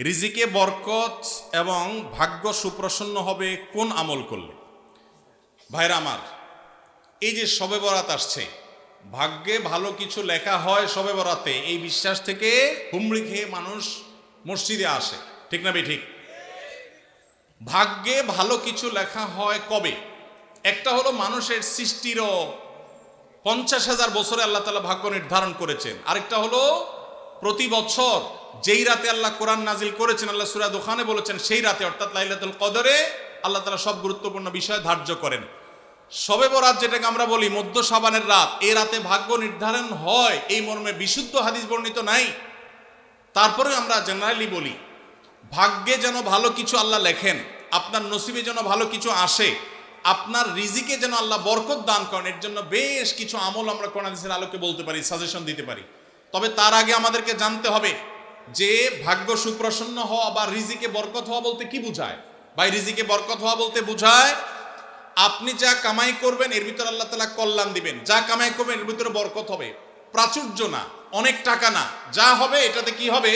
রিজিকে বরকত এবং ভাগ্য সুপ্রসন্ন হবে কোন আমল করলে? ভাইরা আমার, এই যে শবে বরাত আসছে, ভাগ্যে ভালো কিছু লেখা হয় শবে বরাতে, এই বিশ্বাস থেকে হুমড়ি খেয়ে মানুষ মসজিদে আসে, ঠিক না ঠিক? ভাগ্যে ভালো কিছু লেখা হয় কবে? একটা হলো মানুষের সৃষ্টিরও 50,000 বছরে আল্লাহ তাআলা ভাগ্য নির্ধারণ করেছেন। আরেকটা হলো প্রতি বছর যেই রাতে আল্লাহ কোরআন নাজিল করেছেন, আল্লাহ সূরা দুখানে বলেছেন সেই রাতে অর্থাৎ লাইলাতুল কদরে আল্লাহ তাআলা সব গুরুত্বপূর্ণ বিষয় ধার্য করেন। শবে বরাত যেটাকে আমরা বলি মধ্য শাবানের রাত, এই রাতে ভাগ্য নির্ধারণ হয় এই মর্মে বিশুদ্ধ হাদিস বর্ণিত নাই। তারপরে আমরা জেনারেলি বলি ভাগ্যে যেন ভালো কিছু আল্লাহ লেখেন, আপনার নসিবে যেন ভালো কিছু আসে, আপনার রিজিকে যেন আল্লাহ বরকত দান করেন, এর জন্য বেশ কিছু আমল আমরা কোরআন হাদিসের আলোকে বলতে পারি, সাজেশন দিতে পারি। তবে তার আগে আমাদেরকে জানতে হবে যে ভাগ্য সুপ্রসন্ন হওয়া বা রিজিকে বরকত হওয়া বলতে কি বোঝায়। ভাই, রিজিকে বরকত হওয়া বলতে বোঝায় আপনি যা কামাই করবেন এর ভিতরে আল্লাহ তাআলা কল্যাণ দিবেন, যা কামাই করবেন এর ভিতরে বরকত হবে। প্রাচুর্য না, অনেক টাকা না, যা হবে এটাতে কি হবে?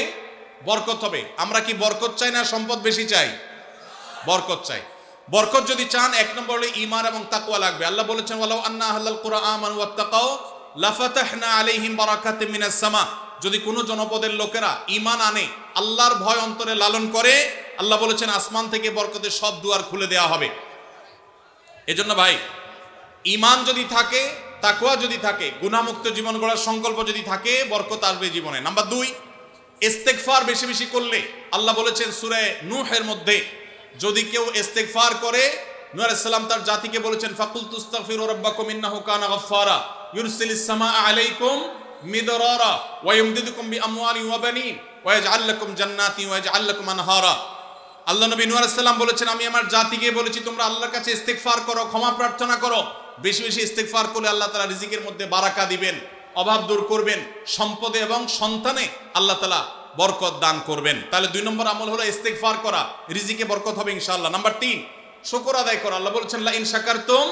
বরকত হবে। আমরা কি বরকত চাই না সম্পদ বেশি চাই? বরকত চাই। বরকত যদি চান, এক নম্বর হলো ঈমান এবং তাকওয়া লাগবে। আল্লাহ বলেছেন ওয়ালাউ আন্না আহলাল কুরআ আমানু ওয়াত্তাকাউ লাফাতাহনা আলাইহিম বারাকাতিম মিনাস সামা। যদি কোনো জনপদের লোকেরা ঈমান আনে, আল্লাহর ভয় অন্তরে লালন করে, আল্লাহ বলেছেন আসমান থেকে বরকতের সব দুয়ার খুলে দেওয়া হবে। এজন্য ভাই, ঈমান যদি থাকে, তাকওয়া যদি থাকে, গুনাহমুক্ত জীবন গড়ার সংকল্প যদি থাকে, বরকত আসবে জীবনে। নাম্বার 2, ইস্তেগফার বেশি বেশি করলে, আল্লাহ বলেছেন সূরা নূহের মধ্যে, যদি কেউ ইস্তেগফার করে, নূহ আলাইহিস সালাম তার জাতিকে বলেছেন ফাকুলতু আস্তাগফিরু রাব্বাকুম ইন্নাহু কানা গাফফারা ইউরসিলিস সামাআ আলাইকুম মিদরারা ওয়া ইউমদিদুকুম বিআমওয়ালিন ওয়া বানিন ওয়া ইয়াজআল লাকুম জান্নাতিন ওয়া ইয়াজআল লাকুম আনহারা। আল্লাহ নবী নূহ আলাইহিস সালাম বলেছেন, আমি আমার জাতিকে বলেছি তোমরা আল্লাহর কাছে ইস্তেগফার করো, ক্ষমা প্রার্থনা করো। বেশি বেশি ইস্তেগফার করলে আল্লাহ তাআলা রিজিকের মধ্যে বারাকা দিবেন, অভাব দূর করবেন, সম্পদে এবং সন্তানে আল্লাহ তাআলা বরকত দান করবেন। তাহলে 2 নম্বর আমল হলো ইস্তেগফার করা, রিজিকে বরকত হবে ইনশাআল্লাহ। নাম্বার 3, শুকর আদায় করা। আল্লাহ বলেছেন লা ইন শাকারতুম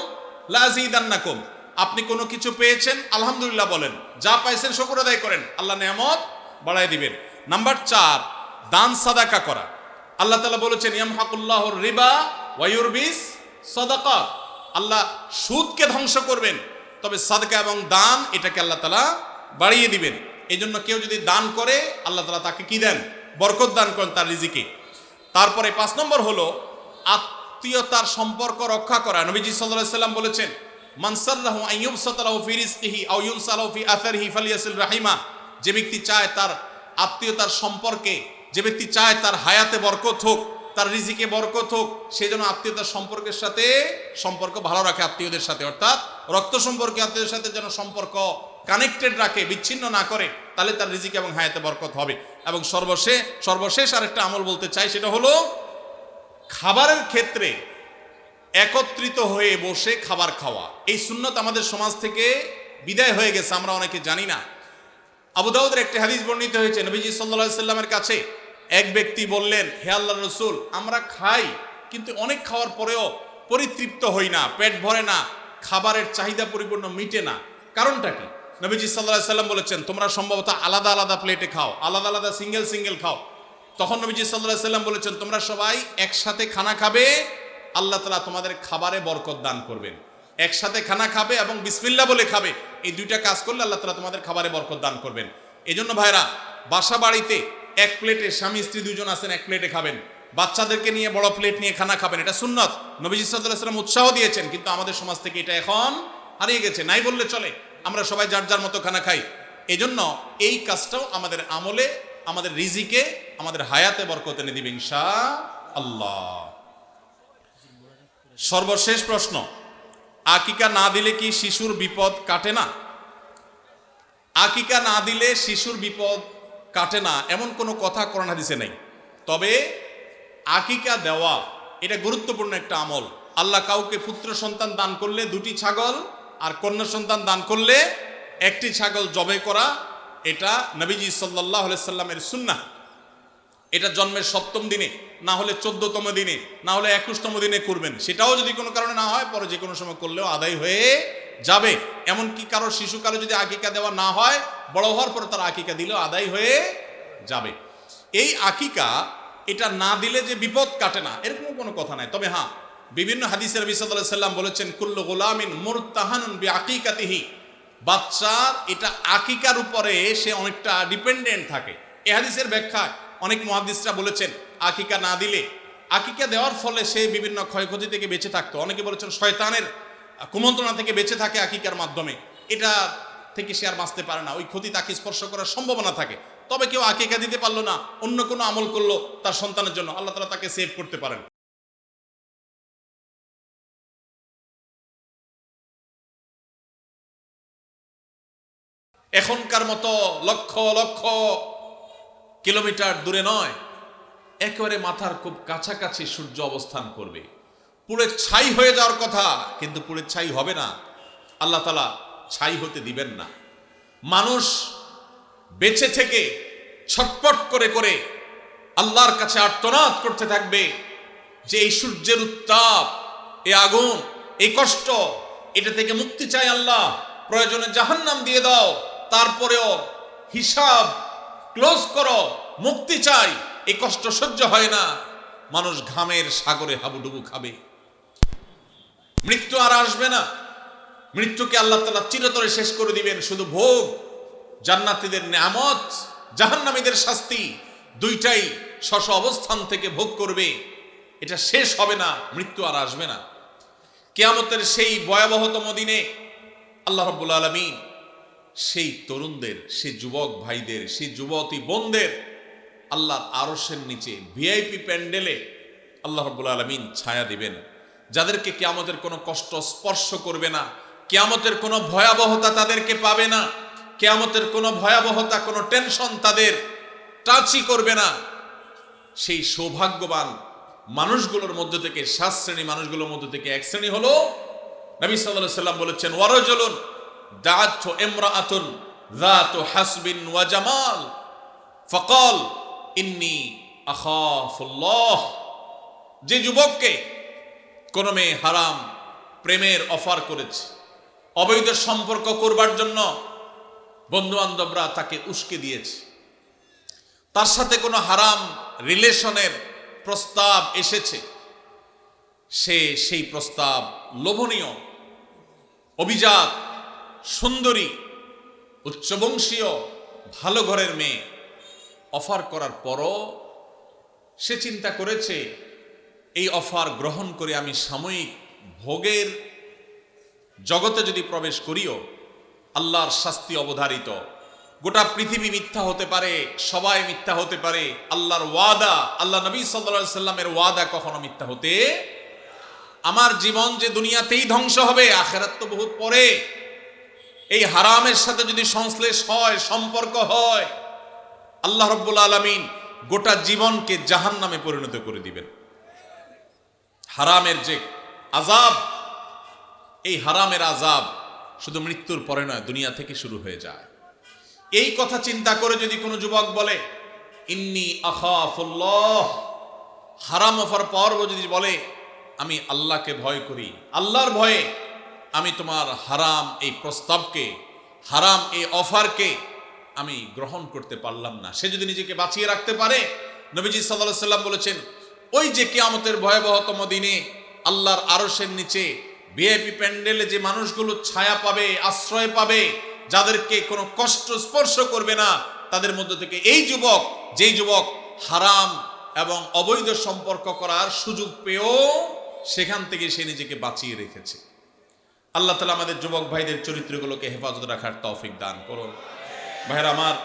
লা আযীদান্নাকুম। আপনি কোনো কিছু পেয়েছেন, আলহামদুলিল্লাহ বলেন, যা পাইছেন শুকর আদায় করেন, আল্লাহ নেয়ামত বাড়ায় দিবেন। নাম্বার 4, দান সাদাকা করা। আল্লাহ তাআলা বলেছেন ইয়ামহাকুল্লাহুর রিবা ওয়া ইউরবিস সাদাকাত। আল্লাহ সুদকে ধ্বংস করবেন, তবে সাদকা এবং দান এটাকে আল্লাহ তাআলা বাড়িয়ে দিবেন। এই জন্য কেউ যদি দান করে, আল্লাহ তাআলা তাকে কি দেন? বরকত দান করেন তার রিজিকে। তারপরে 5 নম্বর হলো আত্মীয়তার সম্পর্ক রক্ষা করা। নবীজি সাল্লাল্লাহু আলাইহি সাল্লাম বলেছেন মান সাল্লাহু আন ইউবসাতা লাহু ফি রিজকিহি আও ইউনসালাহু ফি আসারিহি ফালিয়াসিল রাহিমা। যে ব্যক্তি চায় তার আত্মীয়তার সম্পর্কে, যে ব্যক্তি চায় তার হায়াতে বরকত হোক, তার রিজিকে বরকত হোক, সে যেন আত্মীয়তার সম্পর্কের সাথে সম্পর্ক ভালো রাখে, আত্মীয়দের সাথে, অর্থাৎ রক্ত সম্পর্কে আত্মীয়দের সাথে যেন সম্পর্ক কানেক্টেড রাখে, বিচ্ছিন্ন না করে, তাহলে তার রিজিকে এবং হায়াতে বরকত হবে। এবং সর্বশেষ আরেকটা আমল বলতে চাই, সেটা হলো খাবারের ক্ষেত্রে একত্রিত হয়ে বসে খাবার খাওয়া। এই সুন্নত আমাদের সমাজ থেকে বিদায় হয়ে গেছে, আমরা অনেকে জানি না। আবু দাউদের একটি হাদিস বর্ণিত হয়েছে, নবীজি সাল্লাল্লাহু আলাইহি সাল্লামের কাছে এক ব্যক্তি বললেন, হে আল্লাহর রাসূল, আমরা খাই কিন্তু অনেক খাওয়ার পরেও পরিতৃপ্ত হই না, পেট ভরে না, খাবারের চাহিদা পরিপূর্ণ মিটে না, কারণটা কি? নবীজি সাল্লাল্লাহু আলাইহি সাল্লাম বলেছেন তোমরা সম্ভবত আলাদা আলাদা প্লেটে খাও, আলাদা আলাদা সিঙ্গেল খাও। তখন নবীজি সাল্লাল্লাহু আলাইহি সাল্লাম বলেছেন তোমরা সবাই একসাথে খানা খাবে, আল্লাহ তাআলা তোমাদের খাবারে বরকত দান করবেন। একসাথে খানা খাবে এবং বিসমিল্লাহ বলে খাবে, এই 2টা কাজ করলে আল্লাহ তাআলা তোমাদের খাবারে বরকত দান করবেন। এজন্য ভাইরা, বাসা বাড়িতে এক প্লেটে স্বামী স্ত্রী 2 জন আছেন, এক প্লেটে খাবেন, বাচ্চাদেরকে নিয়ে বড় প্লেট নিয়ে খানা খাবেন, এটা সুন্নত। নবীজি সাল্লাল্লাহু আলাইহি সাল্লাম উৎসাহ দিয়েছেন, কিন্তু আমাদের সমাজ থেকে এটা এখন হারিয়ে গেছে, নাই বললে চলে। আমরা সবাই যার যার মতো খানা খাই। এজন্য এই কাজটাও আমাদের আমলে, আমাদের রিজিকে, আমাদের হায়াতে বরকত এনে দিবে ইনশাআল্লাহ। সর্বশেষ প্রশ্ন, আকিকা না দিলে কি শিশুর বিপদ কাটে না? আকিকা না দিলে শিশুর বিপদ কাটে না এমন কোনো কথা কোরআন হাদিসে নেই। তবে আকিকা দেওয়া এটা গুরুত্বপূর্ণ একটা আমল। আল্লাহ কাউকে পুত্র সন্তান দান করলে 2টি ছাগল, আর কন্যা সন্তান দান করলে 1টি ছাগল জবাই করা, এটা নবীজি সাল্লাল্লাহু আলাইহি সাল্লামের সুন্নাহ। এটা জন্মের 7ম দিনে, না হলে 14তম দিনে, না হলে 21তম দিনে করবেন। সেটাও যদি কোনো কারণে না হয়, পরে যে কোনো সময় করলেও আদায় হয়ে যাবে। এমনকি কারো শিশুকালে যদি আকিকা দেওয়া না হয়, বড় হওয়ার পর তার আকিকা দিলেও আদায় হয়ে যাবে। এই আকিকা এটা না দিলে যে বিপদ কাটে না এরকম কোনো কথা নাই। তবে হ্যাঁ, বিভিন্ন হাদিসে নবী সাল্লাল্লাহু আলাইহি সাল্লাম বলেছেন কুল্লু গুলামিন মুরতাহানুন বিআকিকাতিহি, বাচ্চার এটা আকিকার উপরে সে অনেকটা ডিপেন্ডেন্ট থাকে। এই হাদিসের ব্যাখ্যায় অনেক মুহাদ্দিসরা বলেছেন আকিকা না দিলে, আকিকা দেওয়ার ফলে সে বিভিন্ন ক্ষয়ক্ষতি থেকে বেঁচে থাকতো। অনেকে বলেছেন শয়তানের কুমন্ত্রণা থেকে বেঁচে থাকে আকিকার মাধ্যমে, এটা থেকে সে আর বাঁচতে পারে না, ওই ক্ষতি তাকে স্পর্শ করার সম্ভাবনা থাকে। তবে কেউ আকিকা দিতে পারলো না, অন্য কোনো আমল করলো তার সন্তানের জন্য, আল্লাহ তাআলা তাকে সেভ করতে পারেন। এখনকার মতো লক্ষ লক্ষ কিলোমিটার দূরে নয়, একেবারে মাথার খুব কাছাকাছি সূর্য অবস্থান করবে। পুড়ে ছাই হয়ে যাওয়ার কথা, কিন্তু পুড়ে ছাই হবে না, আল্লাহ তাআলা ছাই হতে দিবেন না। মানুষ বেঁচে থেকে ছটপট করে করে আল্লাহর কাছে আর্তনাদ করতে থাকবে যে এই সূর্যের উত্তাপ, এই আগুন, এই কষ্ট, এটা থেকে মুক্তি চাই আল্লাহ, প্রয়োজনে জাহান্নাম দিয়ে দাও, তারপরেও হিসাব ক্লোজ করো, মুক্তি চাই, এই কষ্ট সহ্য হয় না। মানুষ ঘামের সাগরে হাবুডুবু খাবে। মৃত্যু আর আসবে না, মৃত্যুকে আল্লাহ তাআলা চিরতরে শেষ করে দিবেন। শুধু ভোগ, জান্নাতীদের নেয়ামত, জাহান্নামীদের শাস্তি, দুইটাই স্ব অবস্থান থেকে ভোগ করবে। এটা শেষ হবে না, মৃত্যু আর আসবে না। কিয়ামতের সেই ভয়াবহতম দিনে আল্লাহ রাব্বুল আলামিন সেই তরুণদের, সেই যুবক ভাইদের, সেই যুবতী বোনদের আল্লাহর আরশের নিচে ভিআইপি প্যান্ডেলে আল্লাহ রাব্বুল আলামিন ছায়া দিবেন, যাদেরকে কিয়ামতের কোনো কষ্ট স্পর্শ করবে না, কিয়ামতের কোনো ভয়াবহতা তাদেরকে পাবে না, কিয়ামতের কোনো ভয়াবহতা, কোনো টেনশন তাদের টাচই করবে না। সেই সৌভাগ্যবান মানুষগুলোর মধ্যে থেকে, 7 শ্রেণী মানুষগুলোর মধ্যে থেকে এক শ্রেণী হলো, নবী সাল্লাল্লাহু আলাইহি সাল্লাম বলেছেন ওয়ারাজুলুন দাআতহু ইমরাআতুন যাতু হাসবিন ওয়া জামাল ফাকাল ইন্নী আখাফুল্লাহ। যে যুবককে কোন মেয়ে হারাম প্রেমের অফার করেছে, অবৈধ সম্পর্ক করবার জন্য বন্ধু বান্ধবরা তাকে উস্কে দিয়েছে, তার সাথে কোনো হারাম রিলেশনের প্রস্তাব এসেছে, সে সেই প্রস্তাব লোভনীয়, অভিজাত, সুন্দরী, উচ্চবংশীয়, ভালো ঘরের মেয়ে অফার করার পরও সে চিন্তা করেছে এই অফার গ্রহণ করে আমি সাময়িক ভোগের জগতে যদি প্রবেশ করিও, আল্লাহর শাস্তি অবধারিত, গোটা পৃথিবী মিথ্যা হতে পারে, সবাই মিথ্যা হতে পারে, আল্লাহর ওয়াদা, আল্লাহ নবী সাল্লাল্লাহু আলাইহি সাল্লামের ওয়াদা কখনো মিথ্যা হতে, আমার জীবন যে দুনিয়াতেই ধ্বংস হবে, আখিরাত তো বহুত পরে, এই হারামের সাথে যদি সংশ্লেষ হয়, সম্পর্ক হয়, আল্লাহ রাব্বুল আলামিন গোটা জীবনকে জাহান্নামে পরিণত করে দিবেন। হারামের যে আযাব, এই হারামের আযাব শুধু মৃত্যুর পরে নয়, দুনিয়া থেকে শুরু হয়ে যায়। এই কথা চিন্তা করে যদি কোনো যুবক বলে ইন্নী আখাফুল্লাহ, হারাম অফার পাওয়ার যদি বলে আমি আল্লাহকে ভয় করি, আল্লাহর ভয়ে আমি তোমার হারাম এই প্রস্তাবকে, হারাম এই অফারকে আমি গ্রহণ করতে পারলাম না, সে যদি নিজেকে বাঁচিয়ে রাখতে পারে, নবীজি সাল্লাল্লাহু আলাইহি সাল্লাম বলেছেন ওই যে কিয়ামতের ভয়াবহতম দিনে আল্লাহর আরশের নিচে ভিআইপি প্যান্ডেলে যে মানুষগুলো ছায়া পাবে, আশ্রয় পাবে, যাদেরকে কোনো কষ্ট স্পর্শ করবে না, তাদের মধ্যে থেকে এই যুবক, যেই যুবক হারাম এবং অবৈধ সম্পর্ক করার সুযোগ পেয়েও সেখান থেকে সে নিজেকে বাঁচিয়ে রেখেছে। আল্লাহ তাআলা আমাদের যুবক ভাইদের চরিত্রগুলোকে হেফাজত রাখার তৌফিক দান করুন। ভাইরা আমার,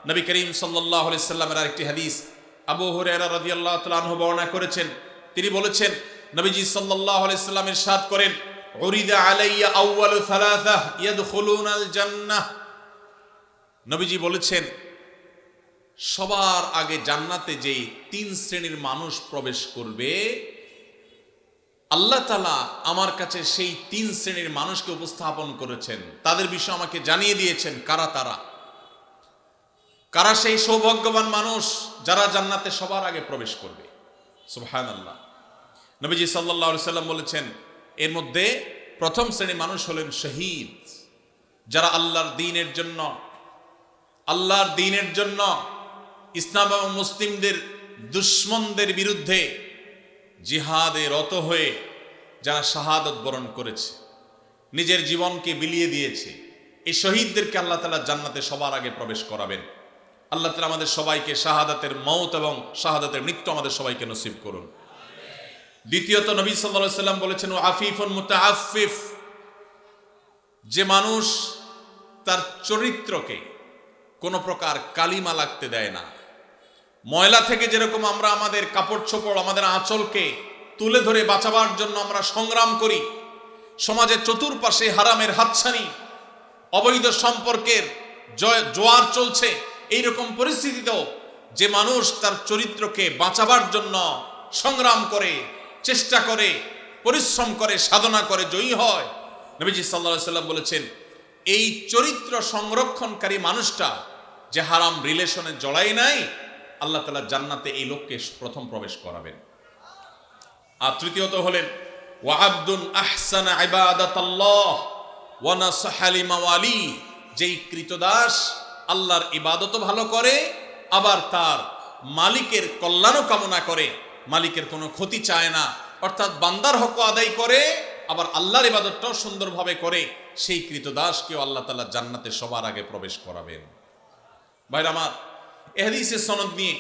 নবী করিম সাল্লাল্লাহু আলাইহি সাল্লামের আরেকটি হাদিস আবু হুরায়রা রাদিয়াল্লাহু তাআলা আনহু বর্ণনা করেছেন। তিনি বলেছেন, নবীজি সাল্লাল্লাহু আলাইহি সাল্লাম ইরশাদ করেন, উরিদা আলাইয়া আউয়ালু সালাসা ইয়াদখুলুনাল জান্নাহ। নবীজি বলেছেন সবার আগে জান্নাতে যেই 3 শ্রেণীর মানুষ প্রবেশ করবে, আল্লাহ তাআলা আমার কাছে সেই 3 শ্রেণীর মানুষকে উপস্থাপন করেছেন, তাদের বিষয়ে আমাকে জানিয়ে দিয়েছেন কারা তারা, কারা সেই সৌভাগ্যবান মানুষ যারা জান্নাতে সবার আগে প্রবেশ করবে। সুবহানাল্লাহ। নবীজি সাল্লাল্লাহু আলাইহি সাল্লাম বলেছেন এর মধ্যে প্রথম শ্রেণীর মানুষ হলেন শহীদ, যারা আল্লাহর দ্বীনের জন্য, আল্লাহর দ্বীনের জন্য, ইসলাম এবং মুসলিমদের দুশ্মনদের বিরুদ্ধে জিহাদে রত হয়ে যারা শাহাদত বরণ করেছে, নিজের জীবনকে বিলিয়ে দিয়েছে, এই শহীদদেরকে আল্লাহ তাআলা জান্নাতে সবার আগে প্রবেশ করাবেন। আল্লাহ তাআলা আমাদের সবাইকে শাহাদাতের মওত এবং শাহাদাতের মৃত্যু আমাদের সবাইকে নসিব করুন। দ্বিতীয়ত নবী সাল্লাল্লাহু আলাইহি ওয়াসাল্লাম বলেছেন, আফিফুন মুতাআফফিফ, যে মানুষ তার চরিত্রকে কোনো প্রকার কালিমা লাগতে দেয় না। ময়লা থেকে যেরকম আমরা আমাদের কাপড় চোপড়, আমাদের আঁচলকে তুলে ধরে বাঁচাবার জন্য আমরা সংগ্রাম করি, সমাজের চতুর্পাশে হারামের হাতছানি, অবৈধ সম্পর্কের জোয়ার চলছে, এইরকম পরিস্থিতিতেও যে মানুষ তার চরিত্রকে বাঁচাবার জন্য সংগ্রাম করে, চেষ্টা করে, পরিশ্রম করে, সাধনা করে, জয়ী হয়, নবীজি সাল্লাল্লাহু আলাইহি ওয়াসাল্লাম বলেছেন এই চরিত্র সংরক্ষণকারী মানুষটা যে হারাম রিলেশনে জড়ায় নাই, আল্লাহ তাআলা জান্নাতে এই লোককে প্রথম প্রবেশ করাবেন। আর তৃতীয়ত হলেন ওয়া আবদুন আহসানা ইবাদাতাল্লাহ ওয়া নাসাহা লিমাওয়ালি, যেই কৃতদাস আল্লাহর ইবাদত ভালো করে, আবার তার মালিকের কল্যাণও কামনা করে, মালিকের কোনো ক্ষতি চায় না, অর্থাৎ বান্দার হক আদায় করে, আবার আল্লাহর ইবাদতটাও সুন্দরভাবে করে, সেই কৃতদাসকেও আল্লাহ তাআলা জান্নাতে সবার আগে প্রবেশ করাবেন। ভাইরা আমার, এই হাদিসের সনদ নিয়ে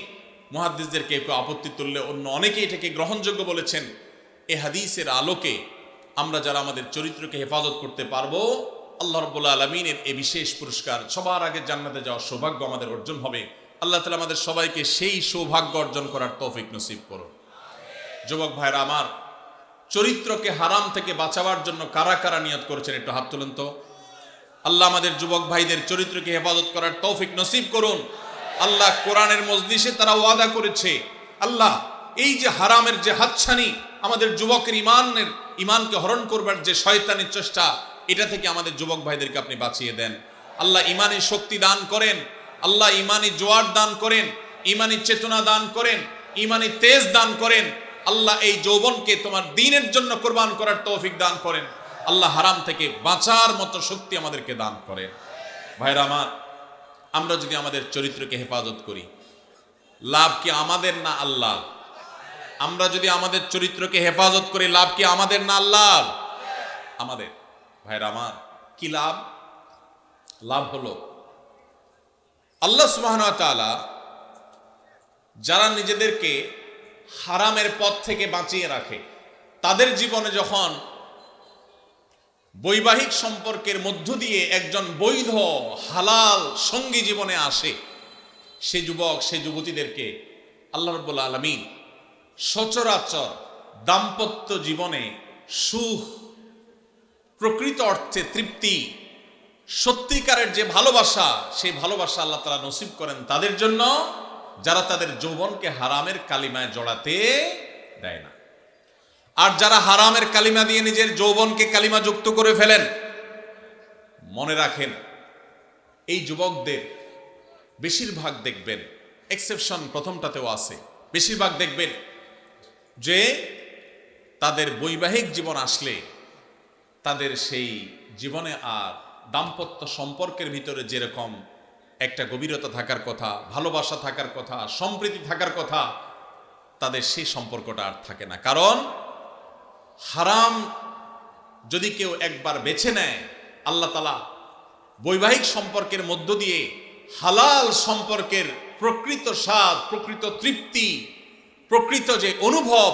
মুহাদ্দিসদেরকে কেউ আপত্তি তুললে অন্য অনেকেই এটাকে গ্রহণযোগ্য বলেছেন। এই হাদিসের আলোকে আমরা যারা আমাদের চরিত্রকে হেফাজত করতে পারবো, আল্লাহ রাব্বুল আলামিনের এই বিশেষ পুরস্কার, সবার আগে জান্নাতে যাওয়ার সৌভাগ্য আমাদের অর্জন হবে। আল্লাহ তাআলা আমাদের সবাইকে সেই সৌভাগ্য অর্জন করার তৌফিক নসিব করুন। যুবক ভাইরা আমার, চরিত্রকে হারাম থেকে বাঁচাবার জন্য কারা কারা নিয়ত করেছেন একটু হাত তুলেন তো। আল্লাহ আমাদের যুবক ভাইদের চরিত্রকে হেফাজত করার তৌফিক নসিব করুন। আল্লাহ কোরআনের মজলিসে তারা ওয়াদা করেছে, আল্লাহ এই যে হারামের যে হাতছানি, আমাদের যুবকের ইমানকে হরণ করবার যে শয়তানের চেষ্টা, এটা থেকে আমাদের যুবক ভাইদেরকে আপনি বাঁচিয়ে দেন। আল্লাহ ইমানি শক্তি দান করেন, আল্লাহ ইমানি জোয়ার দান করেন, ইমানি চেতনা দান করেন, ইমানি তেজ দান করেন। আল্লাহ এই যৌবনকে তোমার দ্বীনের জন্য কোরবান করার তৌফিক দান করেন। আল্লাহ হারাম থেকে বাঁচার মতো শক্তি আমাদেরকে দান করেন। ভাইরা আমার, আমরা যদি আমাদের চরিত্রকে হেফাজত করি, লাভ কি আমাদের না আল্লাহ? আমরা যদি আমাদের চরিত্রকে হেফাজত করি, লাভ কি আমাদের না আল্লাহ? আমাদের। ভাইরা আমার, কি লাভ? লাভ হলো আল্লাহ সুবহানাহু ওয়া তাআলা যারা নিজেদেরকে হারামের পথ থেকে বাঁচিয়ে রাখে, তাদের জীবনে যখন বৈবাহিক সম্পর্কের মধ্য দিয়ে একজন বৈধ হালাল সঙ্গী জীবনে আসে, সে যুবক, সে যুবতীদেরকে আল্লাহ রাব্বুল আলামিন সচরাচর দাম্পত্য জীবনে সুখ, প্রকৃত অর্থে তৃপ্তি, সত্যিকারের যে ভালোবাসা, সেই ভালোবাসা আল্লাহ তাআলা নসিব করেন তাদের জন্য যারা তাদের যৌবনকে হারামের কালিমায় জড়াতে দেয় না। আর যারা হারামের কালিমা দিয়ে নিজের যৌবনকে কালিমা যুক্ত করে ফেলেন, মনে রাখেন এই যুবকদের বেশিরভাগ দেখবেন, এক্সেপশন প্রথমটাতেও আছে, বেশিরভাগ দেখবেন যে তাদের বৈবাহিক জীবন আসলে তাদের সেই জীবনে আর দাম্পত্য সম্পর্কের ভিতরে যেরকম একটা গভীরতা থাকার কথা, ভালোবাসা থাকার কথা, সম্প্রীতি থাকার কথা, তাদের সেই সম্পর্কটা আর থাকে না। কারণ হারাম যদি কেউ একবার বেছে নেয়, আল্লাহ তাআলা বৈবাহিক সম্পর্কের মধ্য দিয়ে হালাল সম্পর্কের প্রকৃত স্বাদ, প্রকৃত তৃপ্তি, প্রকৃত যে অনুভব,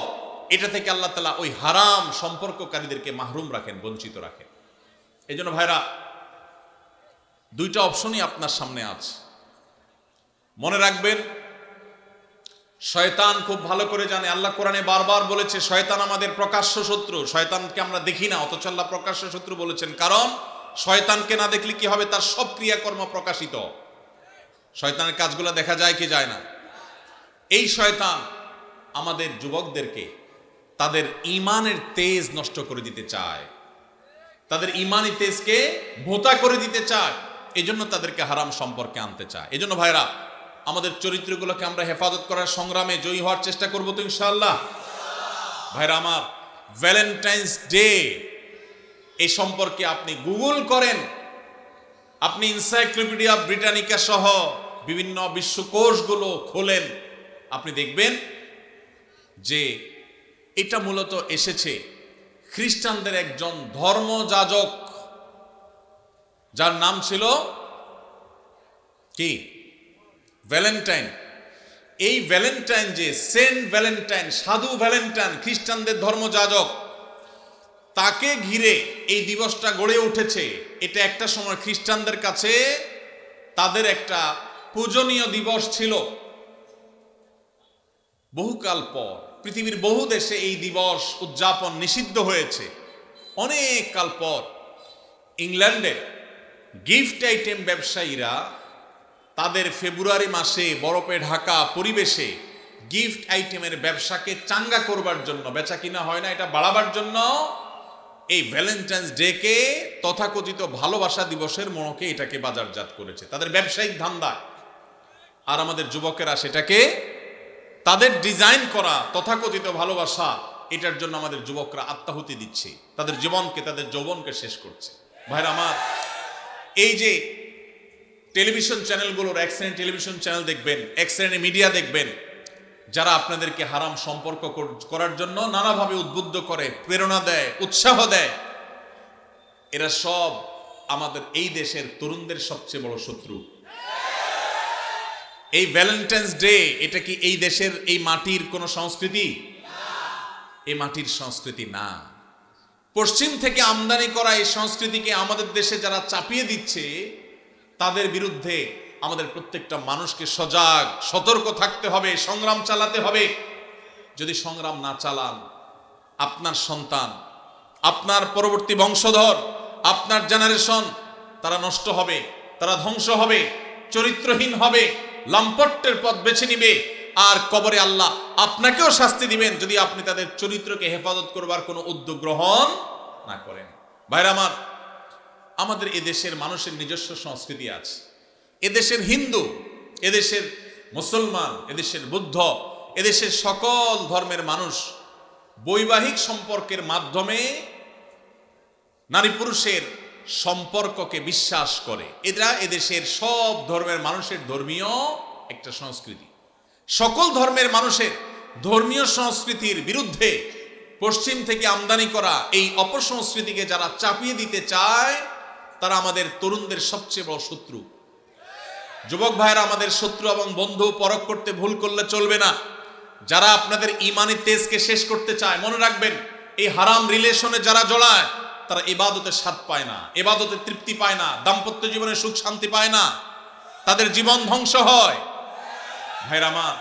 এটা থেকে আল্লাহ তাআলা ওই হারাম সম্পর্ককারীদেরকে মাহরুম রাখেন, বঞ্চিত রাখেন। এই জন্য ভাইরা, দুইটা অপশনই আপনার সামনে আছে। মনে রাখবেন, শয়তান খুব ভালো করে জানে, আল্লাহ কোরআনে বারবার বলেছে শয়তান আমাদের প্রকাশ্য শত্রু। শয়তানকে আমরা দেখি না, অথচ আল্লাহ প্রকাশ্য শত্রু বলেছেন। কারণ শয়তানকে না দেখলে কি হবে? তার সব ক্রিয়াকর্ম প্রকাশিত। শয়তানের কাজগুলো দেখা যায় কি যায় না? এই শয়তান আমাদের যুবকদেরকে তাদের ঈমানের তেজ নষ্ট করে দিতে চায়, তাদের ঈমানি তেজকে ভোঁতা করে দিতে চায়, এই জন্য তাদেরকে হারাম সম্পর্কে আনতে চায়। এই জন্য ভাইরা, আমাদের চরিত্রগুলোকে আমরা হেফাজত করার সংগ্রামে জয়ী হওয়ার চেষ্টা করবো তো ইনশাআল্লাহ। ভাইরা আমার, ভ্যালেন্টাইন্স ডে এই সম্পর্কে আপনি গুগল করেন, আপনি এনসাইক্লোপিডিয়া ব্রিটানিকা সহ বিভিন্ন বিশ্বকোষগুলো খোলেন, আপনি দেখবেন যে এটা মূলত এসেছে খ্রিস্টানদের একজন ধর্মযাজক, যার নাম ছিল কি ভ্যালেন্টাইন। এই ভ্যালেন্টাইন, যে সেন্ট ভ্যালেন্টাইন, সাধু ভ্যালেন্টাইন, খ্রিস্টানদের ধর্মযাজক, তাকে ঘিরে এই দিবসটা গড়ে উঠেছে। এটা একটা সময় খ্রিস্টানদের কাছে তাদের একটা পূজনীয় দিবস ছিল। বহুকাল পর পৃথিবীর বহু দেশে এই দিবস উদযাপন নিষিদ্ধ হয়েছে। অনেক কাল পর ইংল্যান্ডে গিফট আইটেম ব্যবসায়ীরা তাদের ফেব্রুয়ারি মাসে বরফে ঢাকা পরিবেশে গিফট আইটেমের ব্যবসাকে চাঙ্গা করবার জন্য, বেচা কিনা হয় না এটা বাড়াবার জন্য, এই ভ্যালেন্টাইন্স ডে কে তথাকথিত ভালোবাসা দিবসের মোড়কে এটাকে বাজারজাত করেছে তাদের ব্যবসায়িক ধান্দা। আর আমাদের যুবকেরা সেটাকে তাদের ডিজাইন করা তথাকথিত ভালোবাসা, এটার জন্য আমাদের যুবকরা আত্মাহুতি দিচ্ছে, তাদের জীবনকে, তাদের যৌবনকে শেষ করছে। ভাইরা আমার, এই যে টেলিভিশন চ্যানেলগুলোর, এক শ্রেণীর টেলিভিশন চ্যানেল দেখবেন, এক শ্রেণীর মিডিয়া দেখবেন, যারা আপনাদেরকে হারাম সম্পর্ক করার জন্য নানাভাবে উদ্বুদ্ধ করে, প্রেরণা দেয়, উৎসাহ দেয়, এরা সব আমাদের এই দেশের তরুণদের সবচেয়ে বড় শত্রু। এই ভ্যালেন্টাইন্স ডে, এটা কি এই দেশের, এই মাটির কোন সংস্কৃতি? এই মাটির সংস্কৃতি না। পশ্চিম থেকে আমদানি করা এই সংস্কৃতিকে আমাদের দেশে যারা চাপিয়ে দিচ্ছে, তাদের বিরুদ্ধে আমাদের প্রত্যেকটা মানুষকে সজাগ, সতর্ক থাকতে হবে, সংগ্রাম চালাতে হবে। যদি সংগ্রাম না চালান, আপনার সন্তান, আপনার পরবর্তী বংশধর, আপনার জেনারেশন, তারা নষ্ট হবে, তারা ধ্বংস হবে, চরিত্রহীন হবে, লম্পটের পথ বেছে নিবে, আর কবরে আল্লাহ আপনাকেও শাস্তি দিবেন যদি আপনি তাদের চরিত্রকে হেফাজত করবার কোনো উদ্যোগ গ্রহণ না করেন। ভাইরা আমার, আমাদের এদেশের মানুষের নিজস্ব সংস্কৃতি আছে। এদেশের হিন্দু, এদেশের মুসলমান, এদেশের বুদ্ধ, এদেশের সকল ধর্মের মানুষ বৈবাহিক সম্পর্কের মাধ্যমে নারী পুরুষের সম্পর্ককে বিশ্বাস করে। এরা এদেশের সব ধর্মের মানুষের ধর্মীয় একটা সংস্কৃতি। সকল ধর্মের মানুষের ধর্মীয় সংস্কৃতির বিরুদ্ধে পশ্চিম থেকে আমদানি করা এই অপসংস্কৃতিকে যারা চাপিয়ে দিতে চায়, তারা আমাদের তরুণদের সবচেয়ে বড় শত্রু। যুবক ভাইরা আমাদের শত্রু এবং বন্ধু পরখ করতে ভুল করলে চলবে না। যারা আপনাদের ঈমানি তেজকে শেষ করতে চায়, মনে রাখবেন, এই হারাম রিলেশনে যারা জড়ায়, তারা ইবাদতের স্বাদ পায় না, ইবাদতের তৃপ্তি পায় না, দাম্পত্য জীবনে সুখ শান্তি পায় না, তাদের জীবন ধ্বংস হয়। ভাইরা আমার,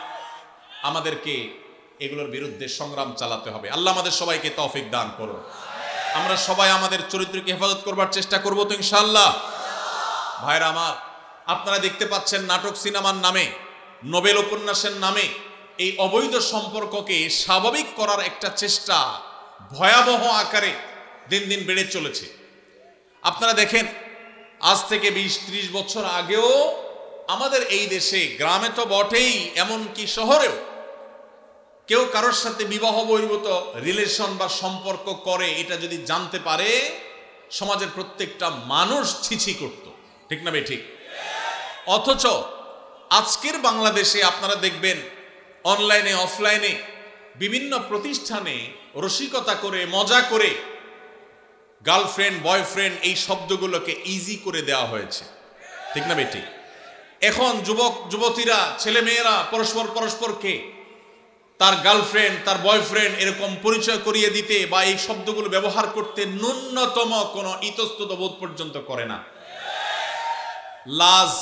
আমাদেরকে এগুলোর বিরুদ্ধে সংগ্রাম চালাতে হবে। আল্লাহ আমাদের সবাইকে তৌফিক দান করো। আমরা সবাই আমাদের চরিত্রকে হেফাজত করবার চেষ্টা করব তো ইনশাআল্লাহ। ভাইরা আমার, আপনারা দেখতে পাচ্ছেন নাটক সিনেমার নামে, নোবেল উপন্যাসের নামে এই অবৈধ সম্পর্ককে স্বাভাবিক করার একটা চেষ্টা ভয়াবহ আকারে দিন দিন বেড়ে চলেছে। আপনারা দেখেন, আজ থেকে 20-30 বছর আগেও আমাদের এই দেশে, গ্রামে তো বটেই, এমনকি শহরেও, কেউ কারোর সাথে বিবাহ বহির্ভূত রিলেশন বা সম্পর্ক করে, এটা যদি জানতে পারে, সমাজের প্রত্যেকটা মানুষ ছিছি করত, ঠিক না বে ঠিক? অথচ আজকের বাংলাদেশে আপনারা দেখবেন, অনলাইনে অফলাইনে বিভিন্ন প্রতিষ্ঠানে রসিকতা করে, মজা করে গার্লফ্রেন্ড, বয়ফ্রেন্ড এই শব্দগুলোকে ইজি করে দেওয়া হয়েছে, ঠিক না বেটি? এখন যুবক যুবতীরা, ছেলে মেয়েরা পরস্পরকে তার গার্লফ্রেন্ড, তার বয়ফ্রেন্ড এরকম পরিচয় করিয়ে দিতে বা এই শব্দগুলো ব্যবহার করতে ন্যূনতম কোনো ইতস্তত বোধ পর্যন্ত করে না। লাজ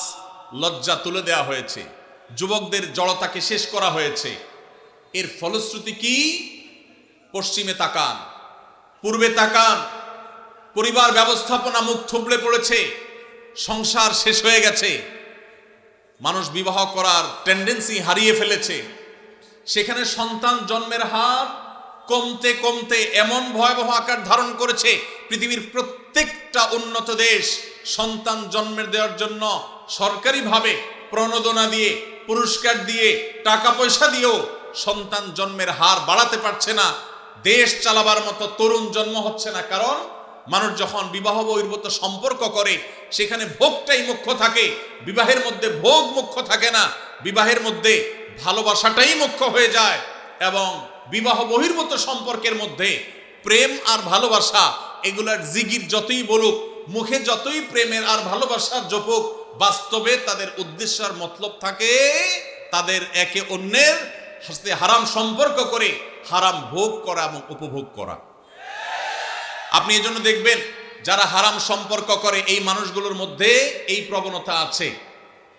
লজ্জা তুলে দেওয়া হয়েছে, যুবকদের জড়তাকে শেষ করা হয়েছে। এর ফলশ্রুতি কি? পশ্চিমে তাকান, পূর্বে তাকান, পরিবার ব্যবস্থাপনা মুখ থুবড়ে পড়েছে, সংসার শেষ হয়ে গেছে, মানুষ বিবাহ করার টেন্ডেন্সি হারিয়ে ফেলেছে। সেখানে সন্তান জন্মের হার কমতে কমতে এমন ভয়াবহ আকার ধারণ করেছে, পৃথিবীর প্রত্যেকটা উন্নত দেশ সন্তান জন্মের দেওয়ার জন্য সরকারিভাবে প্রণোদনা দিয়ে, পুরস্কার দিয়ে, টাকা পয়সা দিয়েও সন্তান জন্মের হার বাড়াতে পারছে না। দেশ চালাবার মতো তরুণ জন্ম হচ্ছে না। কারণ মানুষ যখন বিবাহ বহির্ভূত সম্পর্ক করে, সেখানে ভোগটাই মুখ্য থাকে, বিবাহের মধ্যে ভোগ মুখ্য থাকে না। বিবাহের মধ্যে ভালোবাসাটাই মুখ্য হয়ে যায় এবং বিবাহ বহির্ভূত সম্পর্কের মধ্যে প্রেম আর ভালোবাসা এগুলার জিগির যতই বলুক, মুখে যতই প্রেমের আর ভালোবাসার জপুক, বাস্তবে তাদের উদ্দেশ্য আর মতলব থাকে তাদের একে অন্যের সাথে হারাম সম্পর্ক করে হারাম ভোগ করা এবং উপভোগ করা। আপনি এজন্য দেখবেন যারা হারাম সম্পর্ক করে এই মানুষগুলোর মধ্যে এই প্রবণতা আছে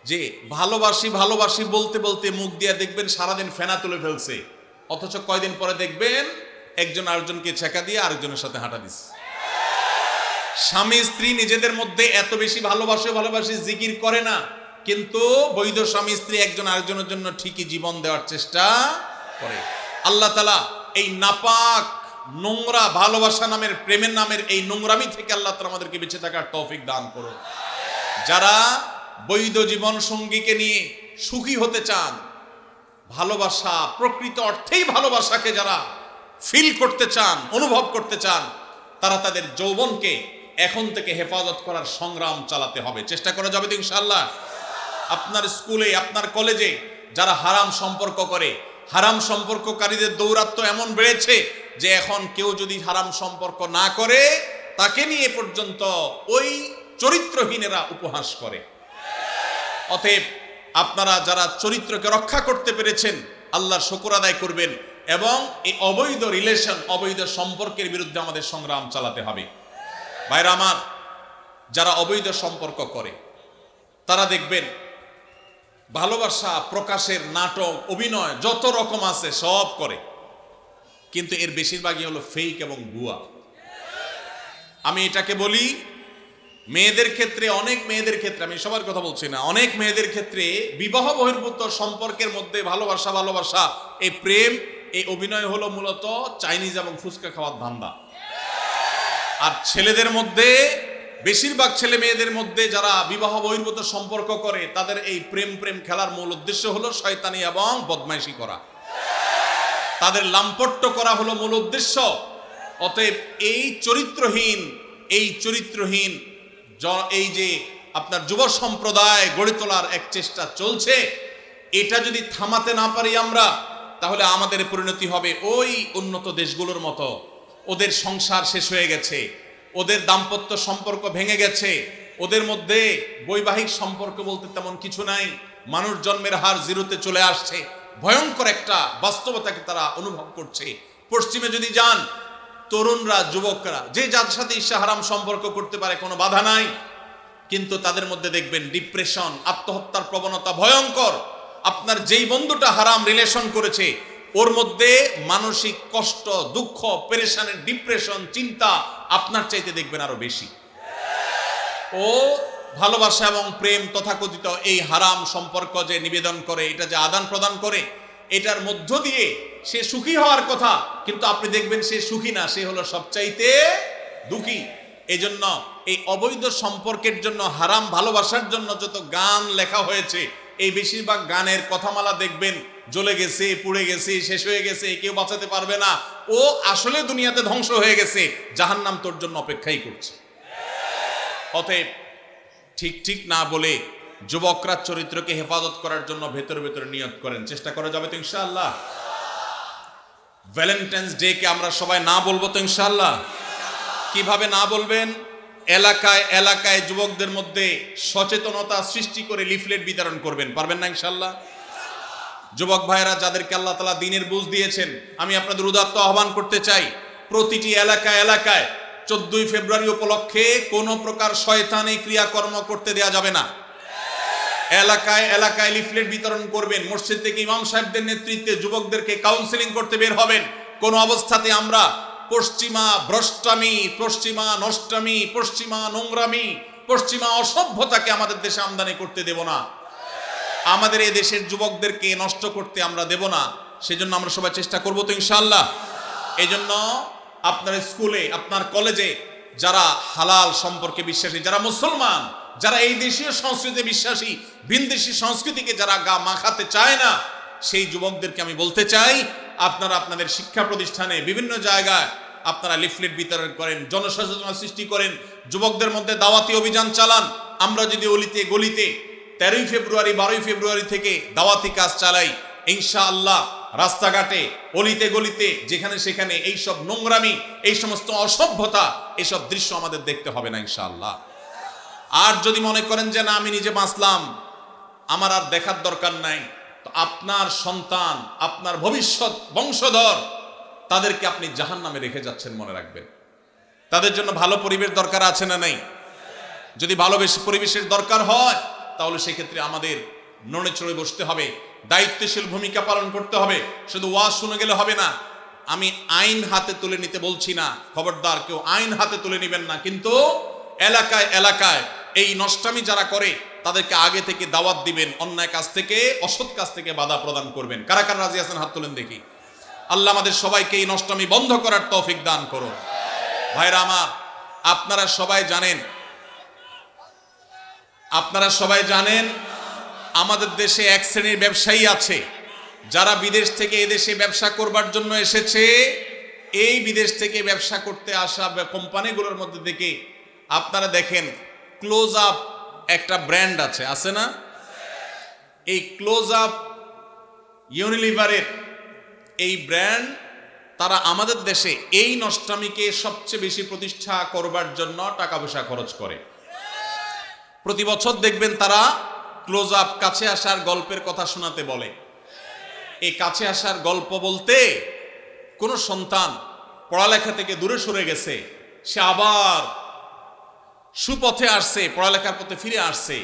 যে ভালোবাসি ভালোবাসি বলতে বলতে মুখ দিয়ে দেখবেন সারাদিন ফেনা তুলে ফেলছে, অথচ কয়দিন পরে দেখবেন একজন আরেকজনকে ছেঁকা দিয়ে আরেকজনের সাথে হাঁটা দিচ্ছে। স্বামী স্ত্রী নিজেদের মধ্যে এত বেশি ভালোবাসি জিকির করে না, কিন্তু বৈধ স্বামী স্ত্রী একজন আরেকজনের জন্য ঠিকই জীবন দেওয়ার চেষ্টা করে। আল্লাহ তাআলা এই নাপাক নোংরা ভালোবাসা নামের প্রেমের নামের এই নোংরামি থেকে আল্লাহ তাআলা আমাদেরকে বেঁচে থাকার তৌফিক দান করুন। যারা বৈধ জীবন সঙ্গীকে নিয়ে সুখী হতে চান, ভালোবাসা প্রকৃত অর্থেই ভালোবাসাকে যারা ফিল করতে চান, অনুভব করতে চান, তারা তাদের যৌবনকে এখন থেকে হেফাজত করার সংগ্রাম চালাতে হবে। চেষ্টা করা যাবে তো ইনশাআল্লাহ। আপনার স্কুলে, আপনার কলেজে যারা হারাম সম্পর্ক করে, হারাম সম্পর্ককারীদের দৌরাত্ম এমন বেড়েছে যে এখন কেউ যদি হারাম সম্পর্ক না করে তাকে নিয়ে পর্যন্ত ওই চরিত্রহীনেরা উপহাস করে। অতএব আপনারা যারা চরিত্রকে রক্ষা করতে পেরেছেন আল্লাহর শুকর আদায় করবেন এবং এই অবৈধ রিলেশন, অবৈধ সম্পর্কের বিরুদ্ধে আমাদের সংগ্রাম চালাতে হবে। ভাইরা আমার, যারা অবৈধ সম্পর্ক করে তারা দেখবেন ভালোবাসা প্রকাশের নাটক, অভিনয় যত রকম আছে সব করে, কিন্তু এর বেশিরভাগই হলো ফেক এবং ভুয়া। আমি এটাকে বলি মেয়েদের ক্ষেত্রে, অনেক মেয়েদের ক্ষেত্রে, আমি সবার কথা বলছি না, অনেক মেয়েদের ক্ষেত্রে বিবাহ বহির্ভূত সম্পর্কের মধ্যে ভালোবাসা এই প্রেম, এই অভিনয় হলো মূলত চাইনিজ এবং ফুচকা খাওয়ার ধান্দা। আর ছেলেদের মধ্যে, বেশিরভাগ ছেলে মেয়েদের মধ্যে যারা বিবাহ বহির্ভূত সম্পর্ক করে তাদের এই প্রেম খেলার মূল উদ্দেশ্য হলো শয়তানি এবং বদমাইশি করা, তাদের লাম্পট্য করা হলো মূল উদ্দেশ্য। অতএব এই চরিত্রহীন এই যে আপনার যুব সম্প্রদায় গড়ে তোলার এক চেষ্টা চলছে, এটা যদি থামাতে না পারি আমরা, তাহলে আমাদের পরিণতি হবে ওই উন্নত দেশগুলোর মতো। ওদের সংসার শেষ হয়ে গেছে, ওদের দাম্পত্য সম্পর্ক ভেঙে গেছে, ওদের মধ্যে বৈবাহিক সম্পর্ক বলতে তেমন কিছু নাই, মানুষ জন্মের হার জিরোতে চলে আসছে, ভয়ঙ্কর একটা বাস্তবতাকে তারা অনুভব করছে। পশ্চিমে যদি যান, তরুণরা, যুবকরা যে যার সাথে ইচ্ছা হারাম সম্পর্ক করতে পারে, কোনো বাধা নাই, কিন্তু তাদের মধ্যে দেখবেন ডিপ্রেশন, আত্মহত্যার প্রবণতা ভয়ঙ্কর। আপনার যেই বন্ধুটা হারাম রিলেশন করেছে ওর মধ্যে মানসিক কষ্ট, দুঃখ, পেরেশানের, ডিপ্রেশন, চিন্তা আপনার চাইতে দেখবেন আরো বেশি। ও ভালোবাসা এবং প্রেম তথাকথিত এই হারাম সম্পর্ক যে নিবেদন করে, এটা যে আদান প্রদান করে, এটার মধ্য দিয়ে সে সুখী হওয়ার কথা, কিন্তু আপনি দেখবেন সে সুখী না, সে হলো সবচাইতে দুঃখী। এই জন্য এই অবৈধ সম্পর্কের জন্য, হারাম ভালোবাসার জন্য যত গান লেখা হয়েছে, এই বেশিরভাগ গানের কথামালা দেখবেন জ্বলে গেছে, পুড়ে গেছে, শেষ হয়ে গেছে, কেউ বাঁচাতে পারবে না, ও আসলে দুনিয়াতে ধ্বংস হয়ে গেছে, জাহান্নাম তোর জন্য অপেক্ষাই করছে। অতএব ঠিক না বলে যুবকরা চরিত্রকে হেফাজত করার জন্য ভেতরে নিয়ত করেন। চেষ্টা করা যাবে তো ইনশাআল্লাহ। ভ্যালেন্টাইন্স ডে কে আমরা সবাই না বলবো তো ইনশাআল্লাহ। কিভাবে না বলবেন? এলাকায় যুবকদের মধ্যে সচেতনতা সৃষ্টি করে লিফলেট বিতরণ করবেন। পারবেন না ইনশাআল্লাহ? যুবক ভাইয়েরা যাদেরকে আল্লাহ তাআলা দ্বীনের বুঝ দিয়েছেন, আমি আপনাদের উদাত্ত আহ্বান করতে চাই, প্রতিটি এলাকায় 14ই ফেব্রুয়ারি উপলক্ষে কোনো প্রকার শয়তানি ক্রিয়াকর্ম করতে দেয়া যাবে না। এলাকায় লিফলেট বিতরণ করবেন। মসজিদ থেকে ইমাম সাহেবদের নেতৃত্বে যুবকদেরকে কাউন্সেলিং করতে বের হবেন। কোন অবস্থাতে আমরা পশ্চিমা ভ্রষ্টামি, পশ্চিমা নষ্টামি, পশ্চিমা নোংরামি, পশ্চিমা অসভ্যতাকে আমাদের দেশে আমদানি করতে দেব না। আমাদের এই দেশের যুবকদেরকে নষ্ট করতে আমরা দেব না। সেজন্য আমরা সবাই চেষ্টা করব তো ইনশাআল্লাহ। এই জন্য আপনার স্কুলে, আপনার কলেজে যারা হালাল সম্পর্কে বিশ্বাসী, যারা মুসলমান, যারা এই দেশীয় সংস্কৃতিতে বিশ্বাসী, ভিনদেশী সংস্কৃতিকে যারা গা মাখাতে চায় না, সেই যুবকদেরকে আমি বলতে চাই, আপনারা আপনাদের শিক্ষা প্রতিষ্ঠানে বিভিন্ন জায়গায় আপনারা লিফলেট বিতরণ করেন, জনসচেতনতা সৃষ্টি করেন, যুবকদের মধ্যে দাওয়াতি অভিযান চালান। আমরা যদি অলিতে গলিতে 13ই ফেব্রুয়ারি 12ই ফেব্রুয়ারি থেকে দাওয়াতি কাজ চালাই ইনশাআল্লাহ। রাস্তাঘাটে অলিতে গলিতে যেখানে সেখানে এইসব নোংরামি, এই সমস্ত অসভ্যতা, এইসব দৃশ্য আমাদের দেখতে হবে না ইনশাআল্লাহ। আর যদি মনে করেন যে না আমি নিজে বাঁচলাম, আমার আর দেখার দরকার নাই, তো আপনার সন্তান, আপনার ভবিষ্যৎ বংশধর, তাদেরকে আপনি জাহান্নামে রেখে যাচ্ছেন, মনে রাখবেন। তাদের জন্য ভালো পরিবেশ দরকার আছে না নাই? যদি ভালো পরিবেশের দরকার হয় তাহলে সেক্ষেত্রে আমাদের নড়ে চড়ে বসতে হবে, দায়িত্বশীল ভূমিকা পালন করতে হবে। শুধু ওয়াজ শুনে গেলে হবে না। আমি আইন হাতে তুলে নিতে বলছি না, খবরদার কেউ আইন হাতে তুলে নেবেন না, কিন্তু এলাকায় এলাকায় এই নষ্টামি যারা করে তাদেরকে আগে থেকে দাওয়াত দিবেন, অন্যায় কাজ থেকে, অসৎ কাজ থেকে বাধা প্রদান করবেন। কারা কারা রাজি আছেন হাত তুলেন দেখি। আল্লাহ আমাদের সবাইকে এই নষ্টামি বন্ধ করার তৌফিক দান করুন। ভাইরা আমার, আপনারা সবাই জানেন আমাদের দেশে এক শ্রেণীর ব্যবসায়ী আছে যারা বিদেশ থেকে এদেশে ব্যবসা করবার জন্য এসেছে। এই বিদেশ থেকে ব্যবসা করতে আসা কোম্পানিগুলোর মধ্যে থেকে আপনারা দেখেন ক্লোজ আপ একটা ব্র্যান্ড আছে না? এই ক্লোজ আপ ইউনিলিভারের এই ব্র্যান্ড, তারা আমাদের দেশে এই নষ্টামিকে সবচেয়ে বেশি প্রতিষ্ঠা করবার জন্য টাকা পয়সা খরচ করে। প্রতি বছর দেখবেন তারা ক্লোজ আপ কাছে আসার গল্পের কথা শোনাতে বলে। এই কাছে আসার গল্প বলতে কোন সন্তান পড়ালেখা থেকে দূরে সরে গেছে, সে আবার সুপথে আসছে, পড়ালেখার পথে ফিরে আসছে,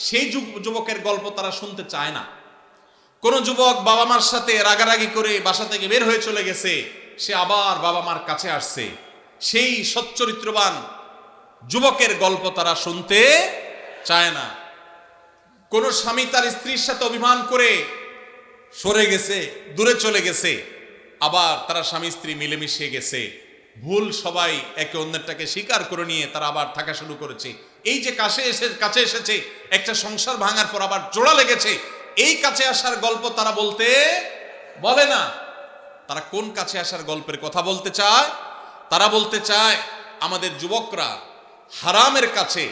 সেই যুবকের গল্প তারা শুনতে চায় না। কোন যুবক বাবা মার সাথে রাগারাগি করে বাসা থেকে বের হয়ে চলে গেছে, সে আবার বাবা মার কাছে আসছে, সেই সচ্চরিত্রবান যুবকের গল্প তারা শুনতে চায় না। কোন স্বামী তার স্ত্রীর সাথে অভিমান করে সরে গেছে, দূরে চলে গেছে, আবার তারা স্বামী স্ত্রী মিলেমিশে গেছে, ভুল সবাই একে অন্যটাকে স্বীকার করে নিয়ে তারা আবার থাকা শুরু করেছে। এই যে কাছে এসেছে, একটা সংসার ভাঙার পর আবার জোড়া লেগেছে, এই কাছে আসার গল্প তারা বলে না। তারা কোন কাছে আসার গল্পের কথা বলতে চায়? তারা বলতে চায় আমাদের যুবকরা হারামের কাছে,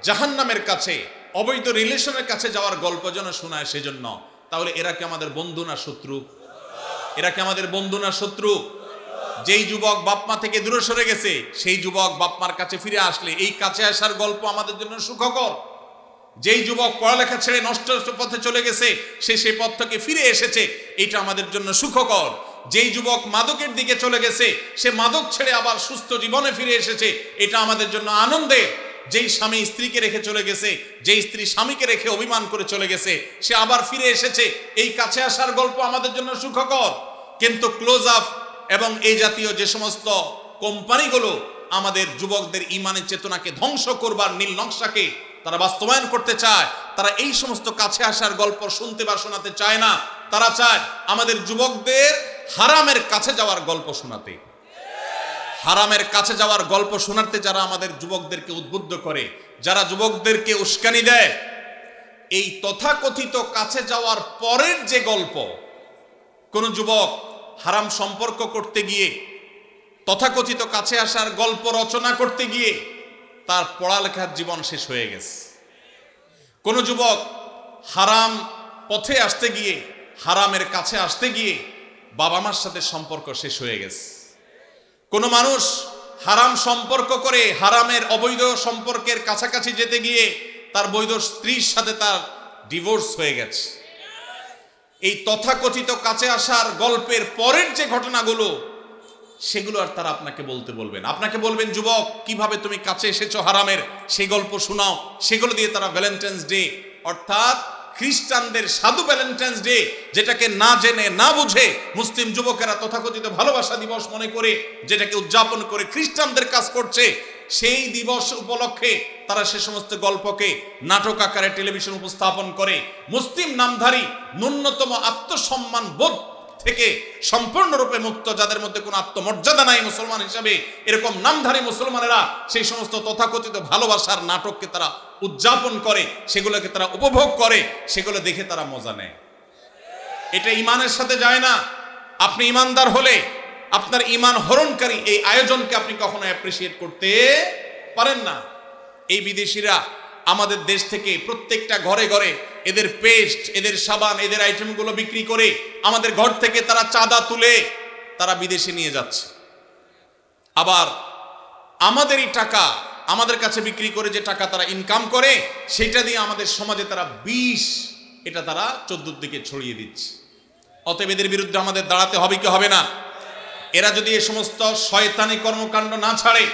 জাহান্নামের কাছে, অবৈধ রিলেশনের কাছে যাওয়ার গল্প যেন শোনায় সেজন্য। তাহলে এরা কি আমাদের বন্ধু না শত্রু? এরা কি আমাদের বন্ধু না শত্রু? যেই যুবক বাপমা থেকে দূরে সরে গেছে, সেই যুবক বাপমার কাছে ফিরে আসলে এই কাছে আসার গল্প আমাদের জন্য সুখকর। যেই যুবক পড়ালেখা ছেড়ে নষ্ট পথে চলে গেছে, সে সেই পথ থেকে ফিরে এসেছে, এটা আমাদের জন্য সুখকর। যেই যুবক মাদকের দিকে চলে গেছে, সে মাদক ছেড়ে আবার সুস্থ জীবনে ফিরে এসেছে, এটা আমাদের জন্য আনন্দের। যেই স্বামী স্ত্রীকে রেখে চলে গেছে, যেই স্ত্রী স্বামীকে রেখে অভিমান করে চলে গেছে, সে আবার ফিরে এসেছে, এই কাছে আসার গল্প আমাদের জন্য সুখকর। কিন্তু ক্লোজ আপ এবং এই জাতীয় যে সমস্ত কোম্পানিগুলো আমাদের যুবকদের ইমানের চেতনাকে ধ্বংস করবার নীল নকশাকে তারা বাস্তবায়ন করতে চায়, তারা এই সমস্ত কাছে আসার গল্প শুনতে বা শোনাতে চায় না। তারা চায় আমাদের যুবকদের হারামের কাছে যাওয়ার গল্প শোনাতে। হারামের কাছে যাওয়ার গল্প শোনাতে যারা আমাদের যুবকদেরকে উদ্বুদ্ধ করে, যারা যুবকদেরকে উস্কানি দেয়, এই তথাকথিত কাছে যাওয়ার পরের যে গল্প, কোন যুবক হারাম সম্পর্ক করতে গিয়ে, তথাকথিত কাছে আসার গল্প রচনা করতে গিয়ে তার পড়ালেখার জীবন শেষ হয়ে গেছে। কোন যুবক হারাম পথে আসতে গিয়ে, হারামের কাছে আসতে গিয়ে বাবা মার সাথে সম্পর্ক শেষ হয়ে গেছে। কোন মানুষ হারাম সম্পর্ক করে হারামের অবৈধ সম্পর্কের কাছাকাছি যেতে গিয়ে তার বৈধ স্ত্রীর সাথে তার ডিভোর্স হয়ে গেছে। এই তথাকথিত কাছে আসার গল্পের পরের যে ঘটনাগুলো, সেগুলো আর তারা আপনাকে বলবেন। আপনাকে বলবেন যুবক কিভাবে তুমি কাছে এসেছো হারামের, সেই গল্প শোনাও। সেগুলো দিয়ে তারা ভ্যালেন্টাইন্স ডে, অর্থাৎ খ্রিস্টানদের সাধু ভ্যালেন্টাইন্স ডে, যেটাকে না জেনে না বুঝে মুসলিম যুবকেরা তথাকথিত ভালোবাসা দিবস মনে করে যেটাকে উদযাপন করে খ্রিস্টানদের কাজ করছে, সেই দিবস উপলক্ষে তারা সে সমস্ত গল্পকে নাটক আকারে টেলিভিশন উপস্থাপন করে। মুসলিম নামধারী ন্যূনতম আত্মসম্মান বোধ থেকে সম্পূর্ণরূপে মুক্ত, যাদের মধ্যে কোনো আত্মমর্যাদা নাই মুসলমান হিসাবে, এরকম নামধারী মুসলমানেরা সেই সমস্ত তথাকথিত ভালোবাসার নাটককে তারা উদযাপন করে, সেগুলোকে তারা উপভোগ করে, সেগুলো দেখে তারা মজা নেয়। এটা ইমানের সাথে যায় না। আপনি ইমানদার হলে আপনার ইমান হরণকারী এই আয়োজনকে আপনি কখনো অ্যাপ্রিসিয়েট করতে পারেন না। এই বিদেশিরা আমাদের দেশ থেকে প্রত্যেকটা ঘরে ঘরে এদের পেস্ট, এদের সাবান, এদের আইটেমগুলো বিক্রি করে আমাদের ঘর থেকে তারা চাঁদা তুলে তারা বিদেশে নিয়ে যাচ্ছে। আবার আমাদেরই টাকা আমাদের কাছে বিক্রি করে যে টাকা তারা ইনকাম করে সেটা দিয়ে আমাদের সমাজে তারা বিষ এটা তারা চতুর্দিকে ছড়িয়ে দিচ্ছে। অতএব এদের বিরুদ্ধে আমাদের দাঁড়াতে হবে কি হবে না? এরা যদি এই সমস্ত শয়তানি কর্মকাণ্ড না ছাড়ে,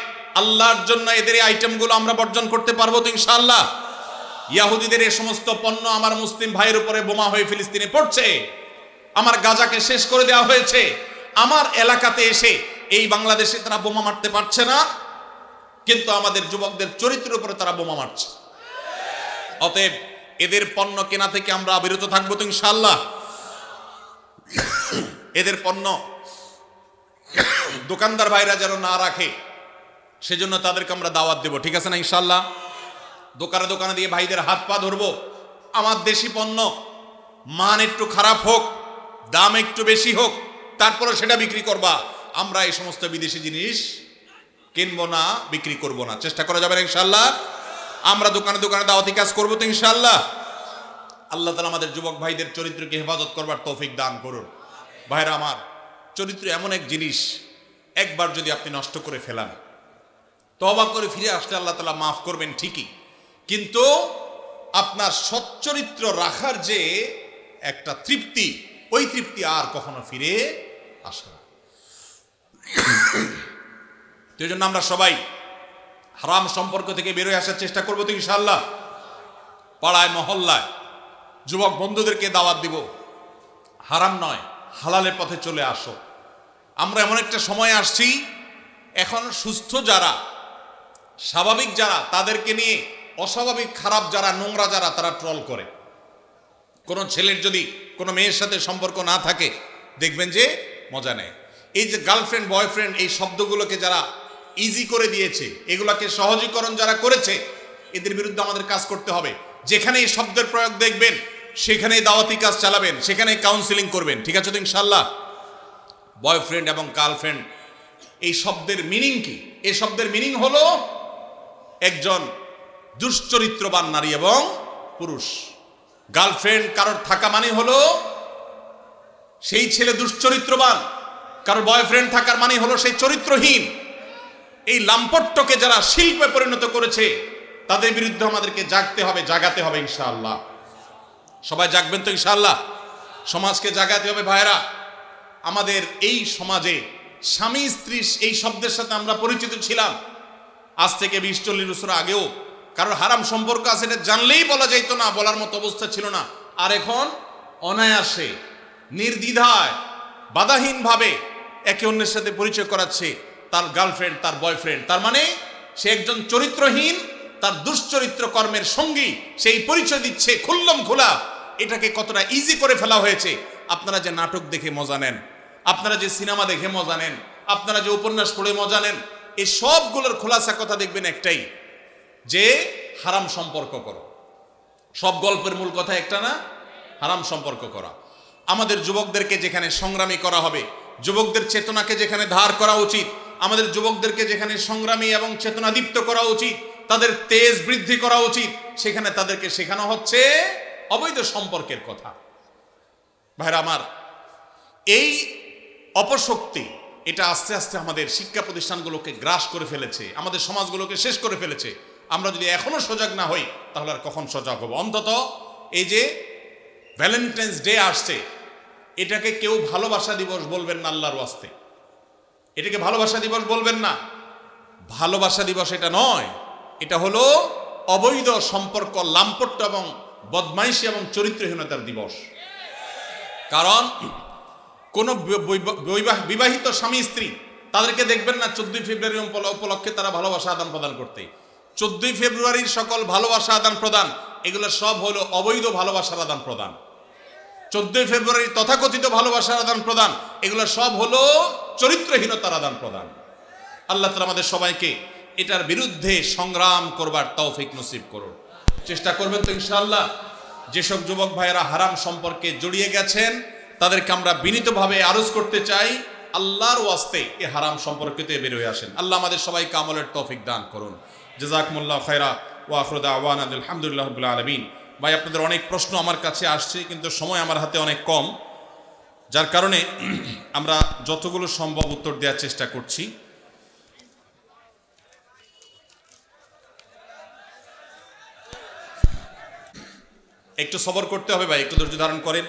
আল্লাহর জন্য এদের এই আইটেমগুলো আমরা বর্জন করতে পারবো তো ইনশাআল্লাহ? ইয়াহুদিদের এই সমস্ত পণ্য আমার মুসলিম ভাইয়ের উপরে বোমা হয়ে ফিলিস্তিনে পড়ছে, আমার গাজাকে শেষ করে দেওয়া হয়েছে, আমার এলাকাতে এসে এই বাংলাদেশে তারা বোমা মারতে পারছে না, কিন্তু আমাদের যুবকদের চরিত্রের উপরে তারা বোমা মারছে। অতএব এদের পণ্য কেনা থেকে আমরা বিরত থাকবো তো ইনশাআল্লাহ? এদের পণ্য দোকানদার ভাইরা যেন না রাখে সেজন্য তাদেরকে আমরা দাওয়াত দেব, ঠিক আছে না ইনশাআল্লাহ? দোকানে দোকানে দিয়ে ভাইদের হাত পা ধরবো, আমার দেশি পণ্য মান একটু খারাপ হোক, দাম একটু বেশি হোক, তারপরে সেটা বিক্রি করবা। আমরা এই সমস্ত বিদেশি জিনিস কিনবো না, বিক্রি করব না, চেষ্টা করা যাবে না ইনশাআল্লাহ? আমরা দোকানে দোকানে দাওয়াতি কাজ করবো তো ইনশাআল্লাহ? আল্লাহ তাআলা আমাদের যুবক ভাইদের চরিত্রকে হেফাজত করবার তৌফিক দান করুন। ভাইরা আমার, চরিত্র এমন এক জিনিস, একবার যদি আপনি নষ্ট করে ফেলান, তওবা করে ফিরে আসলে আল্লাহ তাআলা মাফ করবেন ঠিকই, কিন্তু আপনার সচ্চরিত্র রাখার যে একটা তৃপ্তি, ওই তৃপ্তি আর কখনো ফিরে আসে না। সেই জন্য আমরা সবাই হারাম সম্পর্ক থেকে বেরোয় আসার চেষ্টা করবো তো ইনশাআল্লাহ? পাড়ায় মহল্লায় যুবক বন্ধুদেরকে দাওয়াত দিব, হারাম নয় হালালের পথে চলে আসো। আমরা এমন একটা সময় আসছি, এখন সুস্থ যারা, স্বাভাবিক যারা, তাদেরকে নিয়ে অস্বাভাবিক খারাপ যারা, নোংরা যারা, তারা ট্রল করে। কোনো ছেলের যদি কোনো মেয়ের সাথে সম্পর্ক না থাকে, দেখবেন যে মজা নেয়। এই যে গার্লফ্রেন্ড বয়ফ্রেন্ড এই শব্দগুলোকে যারা ইজি করে দিয়েছে, এগুলাকে সহজীকরণ যারা করেছে, এদের বিরুদ্ধে আমাদের কাজ করতে হবে। যেখানে এই শব্দের প্রয়োগ দেখবেন সেখানেই দাওয়াতি কাজ চালাবেন, সেখানেই কাউন্সিলিং করবেন, ঠিক আছে তো ইনশাআল্লাহ? বয়ফ্রেন্ড এবং গার্লফ্রেন্ড এই শব্দের মিনিং কি? এই শব্দের মিনিং হলো একজন দুশ্চরিত্রবান নারী এবং পুরুষ। গার্লফ্রেন্ড কারোর থাকা মানে হলো সেই ছেলে দুশ্চরিত্রবান, কারোর বয়ফ্রেন্ড থাকার মানে হলো সেই চরিত্রহীন। এই লাম্পট্যকে যারা শিল্পে পরিণত করেছে তাদের বিরুদ্ধে আমাদেরকে জাগতে হবে, জাগাতে হবে ইনশাআল্লাহ। সবাই জাগবেন তো ইনশাআল্লাহ? সমাজকে জাগাতে হবে। ভাইরা, আমাদের এই সমাজে স্বামী স্ত্রী এই শব্দের সাথে আমরা পরিচিত ছিলাম আজ থেকে 20-40 বছর আগেও। কারোর হারাম সম্পর্ক আছে এটা জানলেই বলা যাইত না, বলার মতো অবস্থা ছিল না। আর এখন অনায়াসে, নির্দ্বিধায়, বাধাহীনভাবে একে অন্যের সাথে পরিচয় করাচ্ছে তার গার্লফ্রেন্ড, তার বয়ফ্রেন্ড। তার মানে সে একজন চরিত্রহীন, তার দুশ্চরিত্র কর্মের সঙ্গী, সেই পরিচয় দিচ্ছে খুল্লম খোলা। এটাকে কতটা ইজি করে ফেলা হয়েছে। আপনারা যে নাটক দেখে মজা নেন, আপনারা যে সিনেমা দেখে মজা নেন, আপনারা যে উপন্যাস পড়ে মজা নেন, এই সবগুলোর খোলাসা কথা দেখবেন একটাই, যে হারাম সম্পর্ক করো। সব গল্পের মূল কথা একটা না, হারাম সম্পর্ক করা। আমাদের যুবকদেরকে যেখানে সংগ্রামী করা হবে, যুবকদের চেতনাকে যেখানে ধার করা উচিত, আমাদের যুবকদেরকে যেখানে সংগ্রামী এবং চেতনাদীপ্ত করা উচিত, তাদের তেজ বৃদ্ধি করা উচিত, সেখানে তাদেরকে শেখানো হচ্ছে অবৈধ সম্পর্কের কথা। ভাইরা আমার, এই অপশক্তি এটা আস্তে আস্তে আমাদের শিক্ষা প্রতিষ্ঠানগুলোকে গ্রাস করে ফেলেছে, আমাদের সমাজগুলোকে শেষ করে ফেলেছে। আমরা যদি এখনো সজাগ না হই তাহলে আর কখন সজাগ হব? অন্তত এই যে ভ্যালেন্টাইন্স ডে আসছে, এটাকে কেউ ভালোবাসা দিবস বলবেন না আল্লাহর ওয়াস্তে। এটাকে ভালোবাসা দিবস বলবেন না। ভালোবাসা দিবস এটা নয়, এটা হলো অবৈধ সম্পর্ক, লাম্পট্য এবং বদমাইশি এবং চরিত্রহীনতার দিবস। কারণ কোন বিবাহিত স্বামী স্ত্রী তাদেরকে দেখবেন না 14 ফেব্রুয়ারি উপলক্ষে তারা ভালোবাসা আদান প্রদান করতে। 14 ফেব্রুয়ারির সকল ভালোবাসা আদান প্রদান এগুলো সব হলো অবৈধ ভালোবাসার আদান প্রদান। 14 ফেব্রুয়ারি তথাকথিত ভালোবাসার আদান প্রদান এগুলো সব হলো চরিত্রহীনতার আদান প্রদান। আল্লাহ তাআলা আমাদের সবাইকে এটার বিরুদ্ধে সংগ্রাম করবার তৌফিক নসিব করুন। চেষ্টা করবেন তো ইনশাআল্লাহ? যেসব যুবক ভাইয়েরা হারাম সম্পর্কে জড়িয়ে গেছেন তাদেরকে আমরা বিনীতভাবে আরজ করতে চাই, আল্লাহর ওয়াস্তে এই হারাম সম্পর্কেতে বের হয়ে আসেন। আল্লাহ আমাদের সবাইকে আমলের তৌফিক দান করুন। জাযাকুমুল্লাহু খায়রা ওয়া আখিরু দাওয়ানা আলহামদুলিল্লাহি রাব্বিল আলামিন। ভাই আপনাদের অনেক প্রশ্ন আমার কাছে আসছে, কিন্তু সময় আমার হাতে অনেক কম, যার কারণে আমরা যতগুলো সম্ভব উত্তর দেওয়ার চেষ্টা করছি। একটু সবর করতে হবে ভাই, একটু ধৈর্য ধারণ করেন।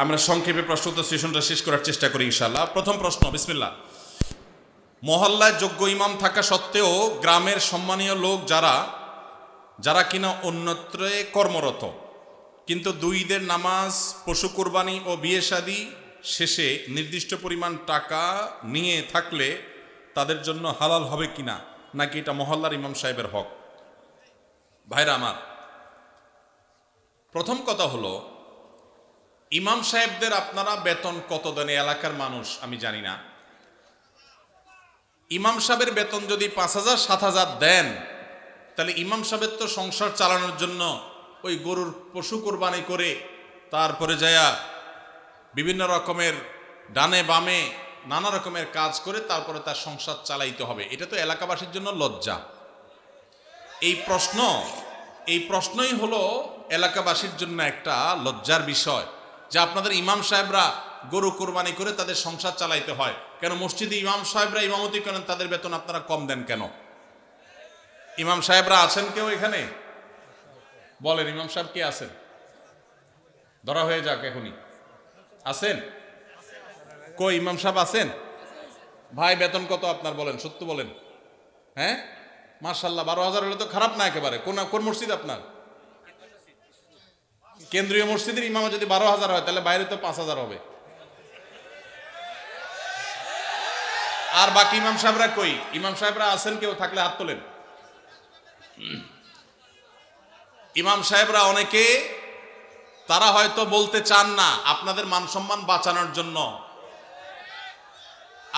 আমরা সংক্ষেপে প্রশ্নোত্তর সেশনটা শেষ করার চেষ্টা করি ইনশাআল্লাহ। প্রথম প্রশ্ন, বিসমিল্লাহ। মহল্লায় যোগ্য ইমাম থাকা সত্ত্বেও গ্রামের সম্মানীয় লোক যারা কিনা অন্যত্রে কর্মরত, কিন্তু দুই ঈদের নামাজ, পশু কোরবানি ও বিয়ে শাদী শেষে নির্দিষ্ট পরিমাণ টাকা নিয়ে থাকলে তাদের জন্য হালাল হবে কিনা, নাকি এটা মহল্লার ইমাম সাহেবের হক? ভাইরা আমার, প্রথম কথা হলো, ইমাম সাহেবদের আপনারা বেতন কত দেন এলাকার মানুষ আমি জানি না। ইমাম সাহেবের বেতন যদি 5,000 7,000 দেন, তাহলে ইমাম সাহেবের তো সংসার চালানোর জন্য ওই গরুর পশু কোরবানি করে তারপরে যায়া বিভিন্ন রকমের ডানে বামে নানা রকমের কাজ করে তারপরে তার সংসার চালাইতে হবে। এটা তো এলাকাবাসীর জন্য লজ্জা। এই প্রশ্নই হলো এলাকাবাসীর জন্য একটা লজ্জার বিষয়, যে আপনাদের ইমাম সাহেবরা গরু কোরবানি করে তাদের সংসার চালাইতে হয় কেন? মসজিদে ইমাম সাহেবরা ইমামতি করেন, তাদের বেতন আপনারা কম দেন কেন? ইমাম সাহেবরা আছেন কেউ এখানে? বলেন, ইমাম সাহেব কে আছেন? ধরা হয়ে যাক এখনই। আছেন? কই ইমাম সাহেব আছেন? ভাই বেতন কত আপনার বলেন, সত্য বলেন। হ্যাঁ, মাশাআল্লাহ, 12,000 হলে তো খারাপ না একেবারে। কোন মসজিদ আপনার? কেন্দ্রীয় মসজিদের ইমামে যদি 12,000 হয়, তাহলে বাইরে তো 5,000 হবে। আর বাকি ইমাম সাহেবরা কই? ইমাম সাহেবরা আছেন কেউ? থাকলে হাত তোলেন। ইমাম সাহেবরা অনেকে, তারা হয়তো বলতে চান না, আপনাদের মান সম্মান বাঁচানোর জন্য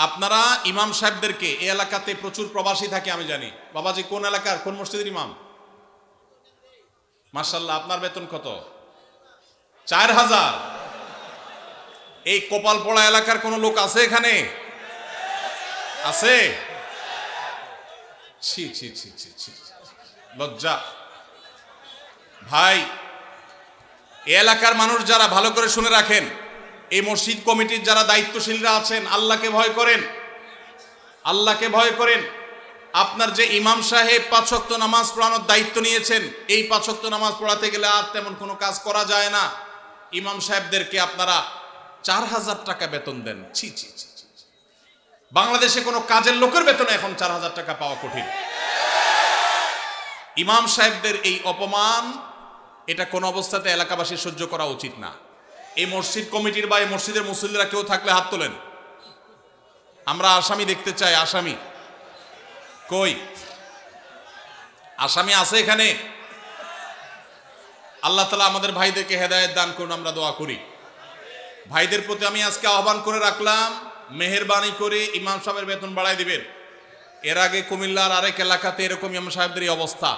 আপনারা ইমাম সাহেবদেরকে, এই এলাকাতে প্রচুর প্রবাসী থাকে আমি জানি। বাবাজি কোন এলাকার, কোন মসজিদের ইমাম? মাশাআল্লাহ, আপনার বেতন কত? 4,000। এই কপালপড়া এলাকার কোন লোক আছে এখানে? আছে? ছি ছি ছি ছি ছি, লজ্জা। ভাই, এই এলাকার মানুষ যারা, ভালো করে শুনে রাখেন, এই মসজিদ কমিটির যারা দায়িত্বশীলরা আছেন, আল্লাহকে ভয় করেন, আল্লাহকে ভয় করেন। আপনার যে ইমাম সাহেব 5 ওয়াক্ত নামাজ পড়ানোর দায়িত্ব নিয়েছেন, এই 5 ওয়াক্ত নামাজ পড়াতে গেলে আর তেমন কোনো কাজ করা যায় না। ইমাম সাহেবদেরকে আপনারা 4,000 টাকা বেতন দেন। ছি ছি ছি, বাংলাদেশে কোনো কাজের লোকের বেতন এখন 4,000 টাকা পাওয়া কঠিন। ইমাম সাহেবদের এই অপমান, এটা কোন অবস্থাতে এলাকাবাসী সহ্য করা উচিত না। এই মসজিদ কমিটির বা এই মসজিদের মুসল্লিরা কেউ থাকলে হাত তোলেন। আমরা আসামি দেখতে চাই। আসামি কই? আসামি আছে এখানে? আল্লাহ তাআলা আমাদের ভাইদেরকে হেদায়েত দান করুন, আমরা দোয়া করি। ভাইদের প্রতি আমি আজকে আহ্বান করে রাখলাম, মেহেরবানি করে ইমাম সাহেবের বেতন বাড়াই দিবেন। এর আগে কুমিল্লার আরেক এলাকাতে এরকম ইমাম সাহেবদের এই অবস্থা।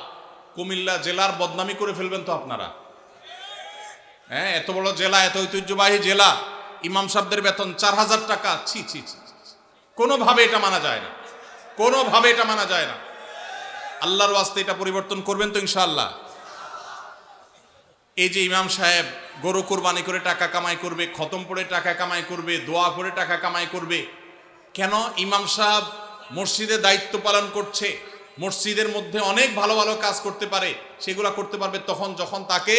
কুমিল্লা জেলার বদনামি করে ফেলবেন তো আপনারা। হ্যাঁ, এত বড় জেলা, এত ঐতিহ্যবাহী জেলা, ইমাম সাহেবদের বেতন 4,000 টাকা। ছি ছি ছি, কোনোভাবে এটা মানা যায় না, কোনোভাবে এটা মানা যায় না। আল্লাহর ওয়াস্তে এটা পরিবর্তন করবেন তো ইনশাআল্লাহ? এই যে ইমাম সাহেব গরু কোরবানি করে টাকা কামাই করবে, খতম পড়ে টাকা কামাই করবে, দোয়া করে টাকা কামাই করবে, কেন? ইমাম সাহেব মসজিদে দায়িত্ব পালন করছে, মসজিদের মধ্যে অনেক ভালো ভালো কাজ করতে পারে, সেগুলো করতে পারবে তখন যখন তাকে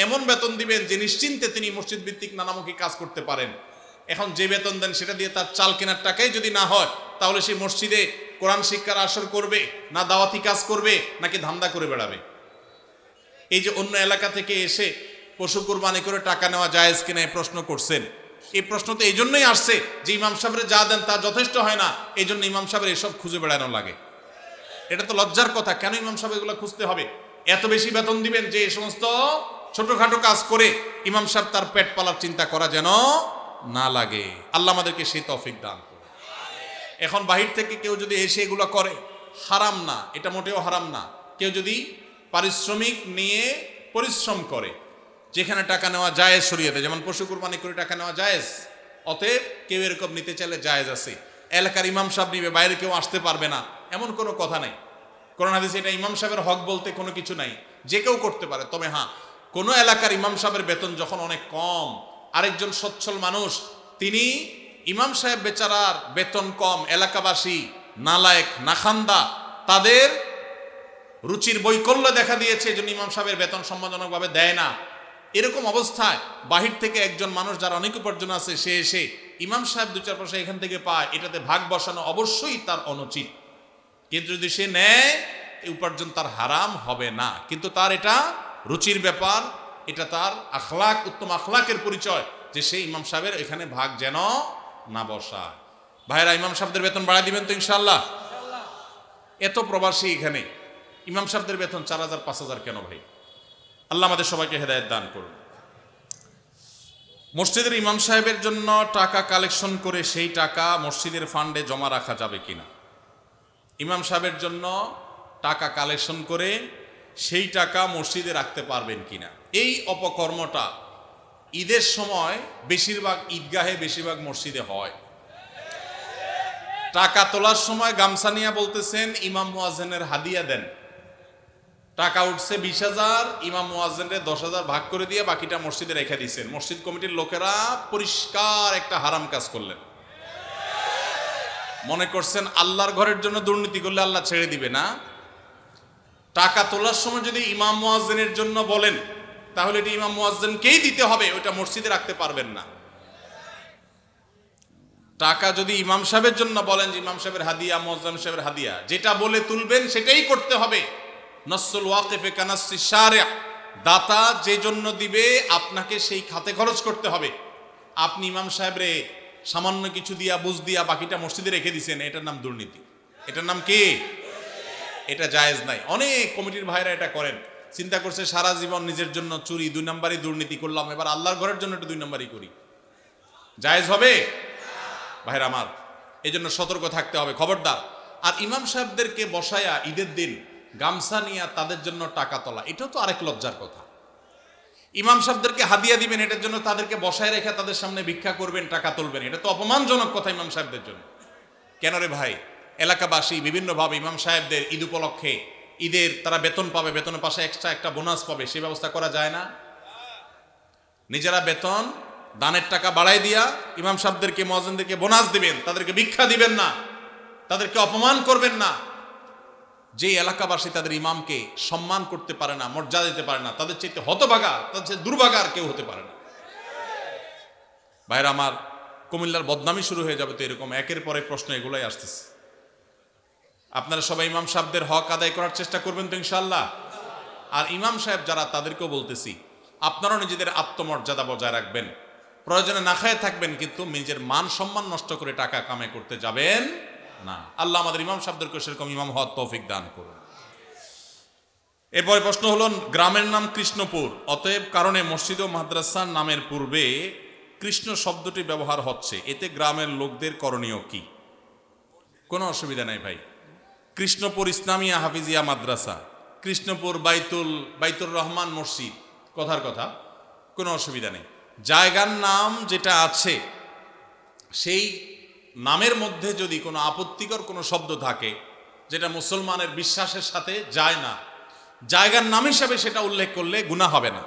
এমন বেতন দিবেন যে নিশ্চিন্তে তিনি মসজিদ ভিত্তিক নানামুখী কাজ করতে পারেন। এখন যে বেতন দেন সেটা দিয়ে তার চাল কেনার টাকাই যদি না হয়, তাহলে সেই মসজিদে কোরআন শিক্ষার আসর করবে না দাওয়াতি কাজ করবে, নাকি ধান্দা করে বেড়াবে? এই যে অন্য এলাকা থেকে এসে পশু কোরবানি করে টাকা নেওয়া জায়েজ কিনা এই প্রশ্ন করছেন, এই প্রশ্ন তো এই জন্যই আসছে যে ইমাম সাহেবের যা দেন তা যথেষ্ট হয় না, এই জন্য ইমাম সাহেবের এসব খুঁজে বেড়ানো লাগে। এটা তো লজ্জার কথা। কেন ইমাম সাহেব এগুলো খুঁজতে হবে? এত বেশি বেতন দিবেন যে এই সমস্ত ছোটখাটো কাজ করে ইমাম সাহেব তার পেট পালার চিন্তা করা যেন না লাগে। আল্লাহ আমাদেরকে সেই তৌফিক দান করুন। এখন বাহির থেকে কেউ যদি এসে এগুলো করে, হারাম না, এটা মোটেও হারাম না। কেউ যদি পারিশ্রমিক নিয়ে পরিশ্রম করে, যেখানে টাকা নেওয়া জায়েজ শরীয়তে, যেমন পশু কুরবানি করে টাকা নেওয়া জায়েজ, অতএব কেউ এরকম নিতে চাইলে জায়েজ আছে। এলাকার ইমাম সাহেব নিবে, বাইরে কেউ আসতে পারবে না, এমন কোনো কথা নাই। কোরআন হাদিসে এটা ইমাম সাহেবের হক বলতে কোনো কিছু নাই, যে কেউ করতে পারে। তবে হ্যাঁ, কোনো এলাকার ইমাম সাহেবের বেতন যখন অনেক কম, আরেকজন সচ্ছল মানুষ তিনি ইমাম সাহেব বেচারার বেতন কম, এলাকাবাসী নালায়েক নাখান্দা, তাদের রুচির বৈকল্য দেখা দিয়েছে, এই জন্য ইমাম সাহেবের বেতন সম্মানজনকভাবে দেয় না। এরকম অবস্থায় বাহির থেকে একজন মানুষ যার অনেক উপার্জন আছে সে এসে ইমাম সাহেব 2-4 পয়সা এখান থেকে পায়, এটাতে ভাগ বসানো অবশ্যই তার অনুচিত। কিন্তু যদি সে নেয়, এই উপার্জন তার হারাম হবে না, কিন্তু তার এটা রুচির ব্যাপার, এটা তার আখলাক, উত্তম আখলাকের পরিচয় যে সে ইমাম সাহেবের এখানে ভাগ যেন না বসায়। ভাইরা, ইমাম সাহেবদের বেতন বাড়ায় দিবেন তো ইনশাআল্লাহ? এত প্রবাসী এখানে, ইমাম সাহেবদের বেতন 4000-5000 কেন ভাই? আল্লাহ আমাদের সবাইকে হেদায়েত দান করুন। মসজিদের ইমাম সাহেবের জন্য টাকা কালেকশন করে সেই টাকা মসজিদের ফান্ডে জমা রাখা যাবে কিনা? ইমাম সাহেবের জন্য টাকা কালেকশন করে সেই টাকা মসজিদে রাখতে পারবেন কিনা? এই অপকর্মটা ঈদের সময় বেশিরভাগ ঈদগাহে, বেশিরভাগ মসজিদে হয়। টাকা তোলার সময় গামছা নিয়ে বলতেছেন ইমাম মুয়াজ্জিনের হাদিয়া দেন। টাকা উঠছে 20,000, ইমাম মুয়াজ্জিনের 10,000 ভাগ করে দিয়ে বাকিটা মসজিদে রেখে দিচ্ছেন। মসজিদ কমিটির লোকেরা পরিষ্কার একটা হারাম কাজ করলেন। মনে করছেন আল্লাহর ঘরের জন্য দুর্নীতি করলে আল্লাহ ছেড়ে দিবে না? টাকা তোলার সময় যদি ইমাম মুয়াজ্জিনের জন্য বলেন, তাহলে এটি ইমাম মুয়াজ্জিনকেই দিতে হবে, ওইটা মসজিদে রাখতে পারবেন না। টাকা যদি ইমাম সাহেবের জন্য বলেন যে ইমাম সাহেবের হাদিয়া, মুয়াজ্জিন সাহেবের হাদিয়া, যেটা বলে তুলবেন সেটাই করতে হবে। নসুল ওয়াকিফে কানাসি শারিয়া, দাতা যে জন্য দিবে আপনাকে সেই খাতে খরচ করতে হবে। আপনি ইমাম সাহেবরে সামান্য কিছু দিয়া, বুঝ দিয়া বাকিটা মসজিদে রেখে দিয়েছেন, এটার নাম দুর্নীতি। এটার নাম কি? এটা জায়েজ নাই। অনেক কমিটির ভাইরা এটা করেন, চিন্তা করছে সারা জীবন নিজের জন্য চুরি, 2 নম্বরই দুর্নীতি করলাম, এবার আল্লাহর ঘরের জন্য একটু 2 নম্বরই করি। জায়েজ হবে? ভাইরা আমার, এই জন্য সতর্ক থাকতে হবে, খবরদার। আর ইমাম সাহেবদেরকে বসায়া ঈদের দিন গামছা নিয়ে তাদের জন্য টাকা তোলা, এটাও তো আরেক লজ্জার কথা। ইমাম সাহেবদেরকে হাদিয়া দিবেন, এটার জন্য তাদেরকে বসায় রেখে তাদের সামনে ভিক্ষা করবেন, টাকা তুলবেন, এটা তো অপমানজনক কথা ইমাম সাহেবদের জন্য। কেন রে ভাই? এলাকাবাসী বিভিন্নভাবে ইমাম সাহেবদের ঈদ উপলক্ষে, ঈদের তারা বেতন পাবে, বেতনের পাশে এক্সট্রা একটা বোনাস পাবে, সেই ব্যবস্থা করা যায় না? নিজেরা বেতন দানের টাকা বাড়াই দিয়া ইমাম সাহেবদেরকে, মুয়াজ্জিনদেরকে বোনাস দিবেন, তাদেরকে ভিক্ষা দিবেন না, তাদেরকে অপমান করবেন না। যে এলাকাবাসী তাদের ইমামকে সম্মান করতে পারে না, মর্যাদা দিতে পারে না, তাদের চাইতে হতভাগা, তাদের চাইতে দুর্ভাগা আর কেউ হতে পারে না। ভাইরা আমার, কুমিল্লার বদনামি শুরু হয়ে যাবে তো এরকম একের পর এক প্রশ্ন এগুলাই আসতেছে। আপনারা সবাই ইমাম সাহেবদের হক আদায় করার চেষ্টা করবেন তো ইনশাআল্লাহ? আর ইমাম সাহেব যারা, তাদেরকেও বলতেছি, আপনারাও নিজেদের আত্মমর্যাদা বজায় রাখবেন, প্রয়োজনে না খায় থাকবেন, কিন্তু নিজের মান সম্মান নষ্ট করে টাকা কামাই করতে যাবেন না। আল্লাহ আমাদের ইমাম সাহেবদেরকে সেরকম ইমাম হওয়ার তৌফিক দান করুন। এরপরে প্রশ্ন হলো, গ্রামের নাম কৃষ্ণপুর, অতএব কারণে মসজিদ ও মাদ্রাসার নামের পূর্বে কৃষ্ণ শব্দটি ব্যবহার হচ্ছে, এতে গ্রামের লোকদের করণীয় কি? কোনো অসুবিধা নাই ভাই। কৃষ্ণপুর ইসলামিয়া হাফিজিয়া মাদ্রাসা, কৃষ্ণপুর বাইতুর রহমান মসজিদ, কথার কথা, কোনো অসুবিধা নেই। জায়গার নাম যেটা আছে সেই নামের মধ্যে যদি কোনো আপত্তিকর কোনো শব্দ থাকে যেটা মুসলমানের বিশ্বাসের সাথে যায় না, জায়গার নাম হিসাবে সেটা উল্লেখ করলে গুনাহ হবে না।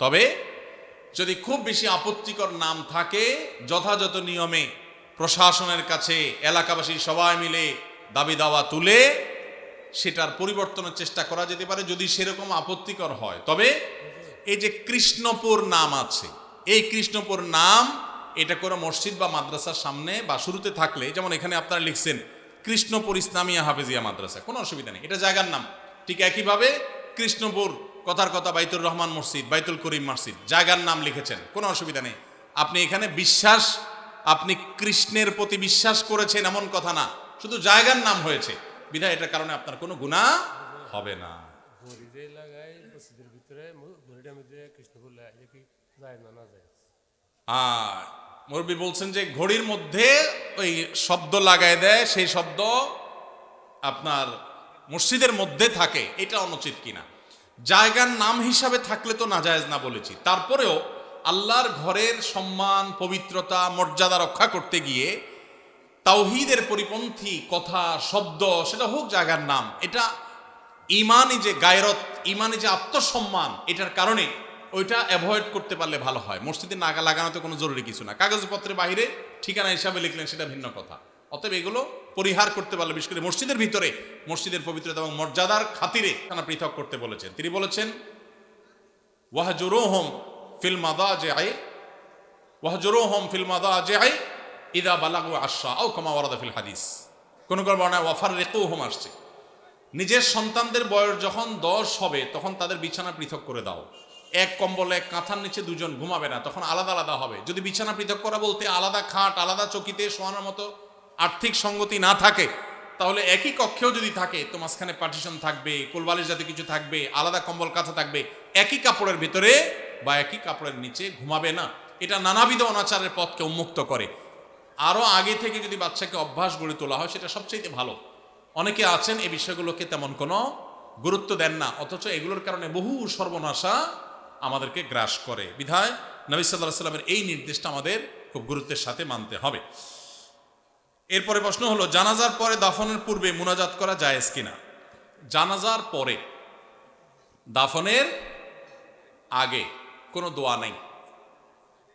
তবে যদি খুব বেশি আপত্তিকর নাম থাকে, যথাযথ নিয়মে প্রশাসনের কাছে এলাকাবাসী সবাই মিলে দাবি দাওয়া তুলে সেটার পরিবর্তনের চেষ্টা করা যেতে পারে, যদি সেরকম আপত্তিকর হয়। তবে এই যে কৃষ্ণপুর নাম আছে, এই কৃষ্ণপুর নাম এটা করে মসজিদ বা মাদ্রাসার সামনে বা শুরুতে থাকলে, যেমন এখানে আপনারা লিখছেন কৃষ্ণপুর ইসলামিয়া হাফিজিয়া মাদ্রাসা, কোনো অসুবিধা নেই, এটা জায়গার নাম। ঠিক একইভাবে কৃষ্ণপুর, কথার কথা, বাইতুর রহমান মসজিদ, বাইতুল করিম মসজিদ, জায়গার নাম লিখেছেন, কোনো অসুবিধা নেই। আপনি এখানে বিশ্বাস, আপনি কৃষ্ণের প্রতি বিশ্বাস করেছেন এমন কথা না, শুধু জায়গার নাম হয়েছে বিধায় এটার কারণে আপনার কোনো গুনাহ হবে না। মুরব্বী বলছেন যে ঘড়ির মধ্যে ওই শব্দ লাগায় দেয়, সেই শব্দ আপনার মসজিদের মধ্যে থাকে, এটা অনুচিত কিনা? জায়গার নাম হিসাবে থাকলে তো নাজায়েজ না বলেছি, তারপরেও আল্লাহর ঘরের সম্মান, পবিত্রতা, মর্যাদা রক্ষা করতে গিয়ে তাওহীদের পরিপন্থী কথা, শব্দ, সেটা হোক জায়গার নাম, এটা ইমানই যে গায়রত, ইমানই যে আত্মসম্মান, এটার কারণে ওইটা অ্যাভয়েড করতে পারলে ভালো হয়। মসজিদে নাগা লাগানোতে কোনো জরুরি কিছু না, কাগজপত্রের বাইরে ঠিকানা হিসাবে লিখলেন সেটা ভিন্ন কথা। অতএব এগুলো পরিহার করতে পারলে, বিশেষ করে মসজিদের ভিতরে মসজিদের পবিত্রতা এবং মর্যাদার খাতিরে তারা পৃথক করতে বলেছেন। তিনি বলেছেন ওয়াহজুরুহুম ফিল মাদাজি'i ওয়াহজুরুহুম ফিল মাদাজি'i ইযা বালাগু আশরা আও কামা ওয়ারাদা ফিল হাদিস। কোন কোন বর্ণনায় ওয়াফাররিকুহুম আসছে। নিজের সন্তানদের বয়স যখন 10 হবে তখন তাদের বিছানা পৃথক করে দাও। এক কম্বলে এক কাঁথার নিচে দুজন ঘুমাবে না, তখন আলাদা আলাদা হবে। যদি বিছানা পৃথক করা বলতে আলাদা খাট, আলাদা চকিতে শোয়ানোর মতো আর্থিক সঙ্গতি না থাকে, তাহলে একই কক্ষেও যদি থাকে তো মাঝখানে পার্টিশন থাকবে, কোলবালিশ জাতীয় কিছু থাকবে, আলাদা কম্বল কাঁথা থাকবে, একই কাপড়ের ভিতরে বা একই কাপড়ের নিচে ঘুমাবে না। এটা নানাবিধ অনাচারের পথকে উন্মুক্ত করে। আরও আগে থেকে যদি বাচ্চাকে অভ্যাস গড়ে তোলা হয় সেটা সবচেয়ে ভালো। অনেকে আছেন এই বিষয়গুলোকে তেমন কোনো গুরুত্ব দেন না, অথচ এগুলোর কারণে বহু সর্বনাশা আমাদেরকে গ্রাস করে। বিধায় নবী সাল্লাল্লাহু আলাইহি ওয়াসাল্লামের এই নির্দেশটা আমাদের খুব গুরুত্বের সাথে মানতে হবে। এরপরে প্রশ্ন হলো, জানাজার পরে দাফনের পূর্বে মুনাজাত করা জায়েজ কিনা? জানাজার পরে, দাফনের আগে কোনো দোয়া নেই।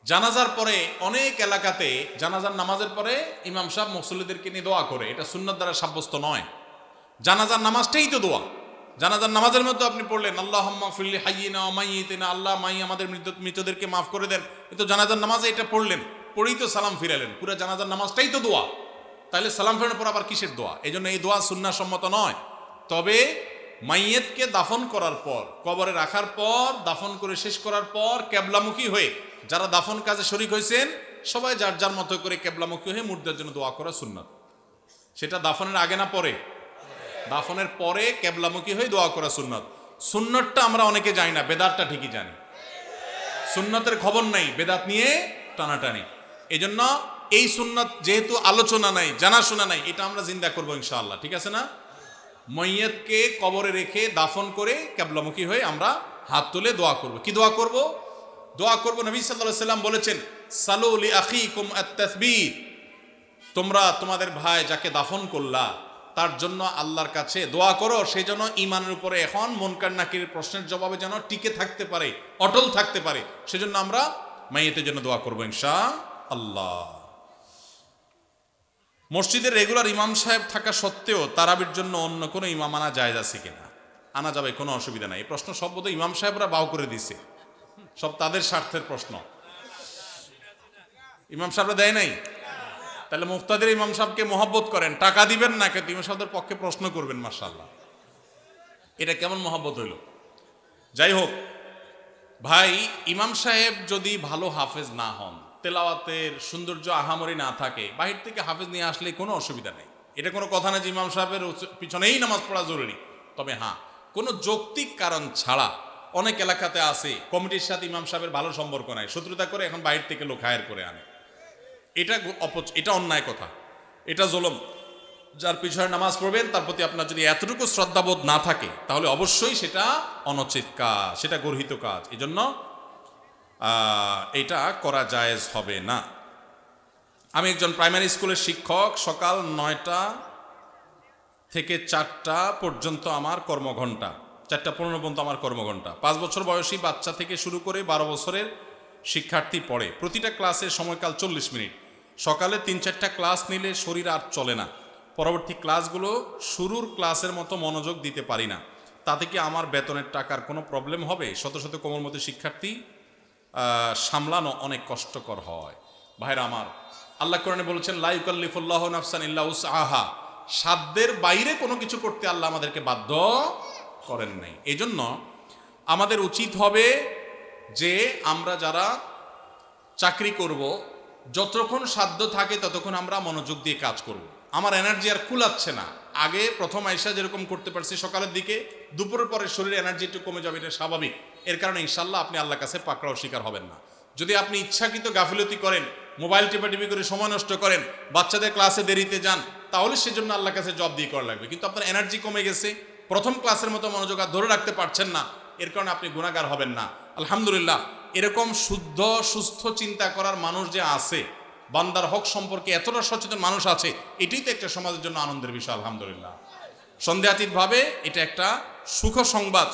জানাজার পরে অনেক এলাকাতে জানাজার নামাজের পরে ইমাম সাহেব মুসল্লিদেরকে নিয়ে দোয়া করে, এটা সুন্নাত দ্বারা সাব্যস্ত নয়। জানাজার নামাজটাই তো দোয়া। জানাজার নামাজের মধ্যে আপনি পড়লেন আল্লাহুম্মা ফিরলি হাইয়িনা ওয়া মাইয়িতিনা, আল্লাহ মাই আমাদের মৃতদেরকে মাফ করে দেন, কিন্তু জানাজার নামাজে এটা পড়লেন, পড়েই তো সালাম ফিরালেন। পুরো জানাজার নামাজটাই তো দোয়া, তাহলে সালাম ফেরানোর পর আবার কিসের দোয়া? এই জন্য এই দোয়া সুন্নাহ সম্মত নয়। তবে মাইয়েতকে দাফন করার পর, কবরে রাখার পর, দাফন করে শেষ করার পর কেবলামুখী হয়ে যারা দাফন কাজে শরীক হয়েছেন সবাই যার যার মতো করে কেবলামুখী হয়ে মুর্দার জন্য দোয়া করা সুন্নাত। সেটা দাফনের আগে না পরে? দাফনের পরে কেবলামুখী হয়ে দোয়া করা সুন্নাত। সুন্নাতটা আমরা অনেকে জানি না, বেদাতটা ঠিকই জানি। সুন্নাতের খবর নাই, বেদাত নিয়ে টানাটানি। এই জন্য এই সুন্নাত যেহেতু আলোচনা নাই, জানাশোনা নাই, এটা আমরা জিন্দা করবো ইনশাআল্লাহ। ঠিক আছে না? মাইয়াতকে কবরে রেখে দাফন করে কেবলামুখী হয়ে আমরা হাত তুলে দোয়া করব। কি দোয়া করব? দোয়া করব, নবী সাল্লাল্লাহু আলাইহি ওয়াসাল্লাম বলেছেন সালু লি আখিকুম আত-তাসবীত, তোমরা তোমাদের ভাই যাকে দাফন করলা তার জন্য আল্লাহর কাছে দোয়া করো, সেই জন্য ঈমানের উপরে এখন মুনকার নাকিরের প্রশ্নের জবাবে যেন টিকে থাকতে পারে, অটল থাকতে পারে, সেজন্য আমরা মাইয়াতের জন্য দোয়া করব ইনশাআল্লাহ। মসজিদের রেগুলার ইমাম সাহেব থাকা সত্ত্বেও তারাবির জন্য অন্য কোনো ইমাম আনা জায়েজ আছে কিনা? আনা যাবে, কোনো অসুবিধা নাই। এই প্রশ্ন সব বোধহয় ইমাম সাহেবরা বাউ করে দিছে, সব তাদের স্বার্থের প্রশ্ন। ইমাম সাহেবরা দেয় নাই, তাহলে মুফতাদের ইমাম সাহেবকে মহব্বত করেন, টাকা দিবেন না, কিন্তু ইমাম সাহেবদের পক্ষে প্রশ্ন করবেন। মাশাআল্লাহ, এটা কেমন মহব্বত হইল? যাই হোক ভাই, ইমাম সাহেব যদি ভালো হাফেজ না হন, তেলাওয়াতের সৌন্দর্য আহামরি না থাকে, বাহির থেকে হাফেজ নিয়ে আসলে কোনো অসুবিধা নেই। এটা কোনো কথা না যে ইমাম সাহেবের পিছনেই নামাজ পড়া জরুরি। তবে হ্যাঁ, কোনো যৌক্তিক কারণ ছাড়া অনেক এলাকাতে আছে কমিটির সাথে ইমাম সাহেবের ভালো সম্পর্ক নাই, শত্রুতা করে এখন বাহির থেকে লোক হায়ার করে আনে। এটা অন্যায় কথা, এটা জুলুম। যার পিছনে নামাজ পড়বেন তার প্রতি আপনার যদি এতটুকু শ্রদ্ধাবোধ না থাকে তাহলে অবশ্যই সেটা অনুচিত কাজ, সেটা গর্হিত কাজ। এই জন্য এটা করা জায়েজ হবে না। আমি একজন প্রাইমারি স্কুলের শিক্ষক। সকাল 9টা থেকে 4টা পর্যন্ত আমার কর্মঘণ্টা, 4:15 পর্যন্ত আমার কর্মঘণ্টা। 5 বছর বয়সী বাচ্চা থেকে শুরু করে 12 বছরের শিক্ষার্থী পড়ে। প্রতিটা ক্লাসের সময়কাল 40 মিনিট। সকালে 3-4টা ক্লাস নিলে শরীর আর চলে না। পরবর্তী ক্লাসগুলো শুরুর ক্লাসের মতো মনোযোগ দিতে পারি না। তাতে কি আমার বেতনের টাকার কোনো প্রবলেম হবে? শত শত কোমলমতি শিক্ষার্থী সামলানো অনেক কষ্টকর হয়। ভাইরা আমার, আল্লাহ কোরআনে বলেছেন লা ইউকাল্লিফুল্লাহু নাফসান ইল্লা উসআহা, সাধ্যের বাইরে কোনো কিছু করতে আল্লাহ আমাদেরকে বাধ্য করেন নাই। এই জন্য আমাদের উচিত হবে যে আমরা যারা চাকরি করব, যতক্ষণ সাধ্য থাকে ততক্ষণ আমরা মনোযোগ দিয়ে কাজ করব। আমার এনার্জি আর কুলাচ্ছে না। আগে প্রথম আইসা যেরকম করতে পারছি সকালের দিকে, দুপুরের পরে শরীরে এনার্জি একটু কমে যাবে, এটা স্বাভাবিক। এর কারণে ইনশাল্লাহ আপনি আল্লাহর কাছে পাকড়াও শিকার হবেন না। যদি আপনি ইচ্ছাকৃত গাফিলতি করেন, মোবাইল টিপাটিপি করে সময় নষ্ট করেন, বাচ্চাদের ক্লাসে দেরিতে যান, তাহলে সেজন্য আল্লাহর কাছে জব দিয়ে করা লাগবে। কিন্তু আপনার এনার্জি কমে গেছে, প্রথম ক্লাসের মতো মনোযোগ আর ধরে রাখতে পারছেন না, এর কারণে আপনি গুনাহগার হবেন না। আলহামদুলিল্লাহ, এরকম শুদ্ধ সুস্থ চিন্তা করার মানুষ যে আছে, বান্দার হক সম্পর্কে এতটা সচেতন মানুষ আছে, এটাই তো একটা সমাজের জন্য আনন্দের বিষয়। আলহামদুলিল্লাহ, সন্দেহাতীতভাবে এটা একটা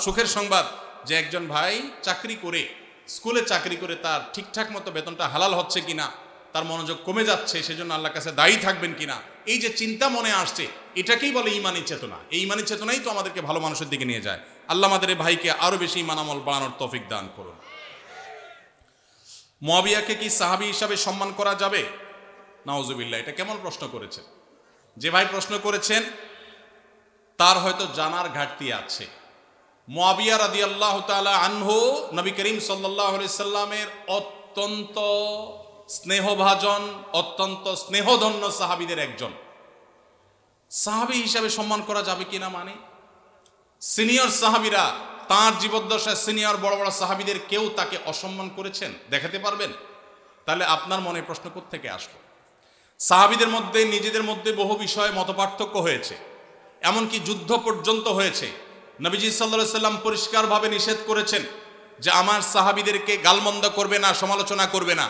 সুখের সংবাদ যে একজন ভাই চাকরি করে, স্কুলে চাকরি করে তার ঠিকঠাক মতো বেতনটা হালাল হচ্ছে কিনা, তার মনোযোগ কমে যাচ্ছে, সেজন্য আল্লাহর কাছে দায়ী থাকবেন কিনা, এই যে চিন্তা মনে আসছে, এটাকেই বলে ঈমানী চেতনা। এই ঈমানী চেতনাই তো আমাদেরকে ভালো মানুষের দিকে নিয়ে যায়। আল্লাহ আমাদের এই ভাইকে আরো বেশি ঈমান আমল বাড়ানোর তৌফিক দান করুন। মুআবিয়াকে কি সাহাবী হিসাবে সম্মান করা যাবে? নাউজুবিল্লাহ, এটা কেমন প্রশ্ন করেছেন? যে ভাই প্রশ্ন করেছেন তার হয়তো জানার ঘাটতি আছে। মুআবিয়া রাদিয়াল্লাহু তাআলা আনহু নবী করিম সাল্লাল্লাহু আলাইহি সাল্লামের অত্যন্ত স্নেহভাজন, অত্যন্ত স্নেহধন্য সাহাবীদের একজন। সাহাবী হিসাবে সম্মান করা যাবে কিনা মানে সিনিয়র সাহাবীরা তাঁর জীবদ্দশায় সিনিয়র বড় বড় সাহাবীদের কেউ তাকে অসম্মান করেছেন দেখাতে পারবেন? তাহলে আপনার মনে প্রশ্ন কোত্থেকে আসলো? সাহাবীদের মধ্যে নিজেদের মধ্যে বহু বিষয়ে মতপার্থক্য হয়েছে, এমনকি যুদ্ধ পর্যন্ত হয়েছে। নবীজি সাল্লাল্লাহু আলাইহি সাল্লাম পরিষ্কারভাবে নিষেধ করেছেন যে আমার সাহাবীদেরকে গালমন্দ করবে না, সমালোচনা করবে না।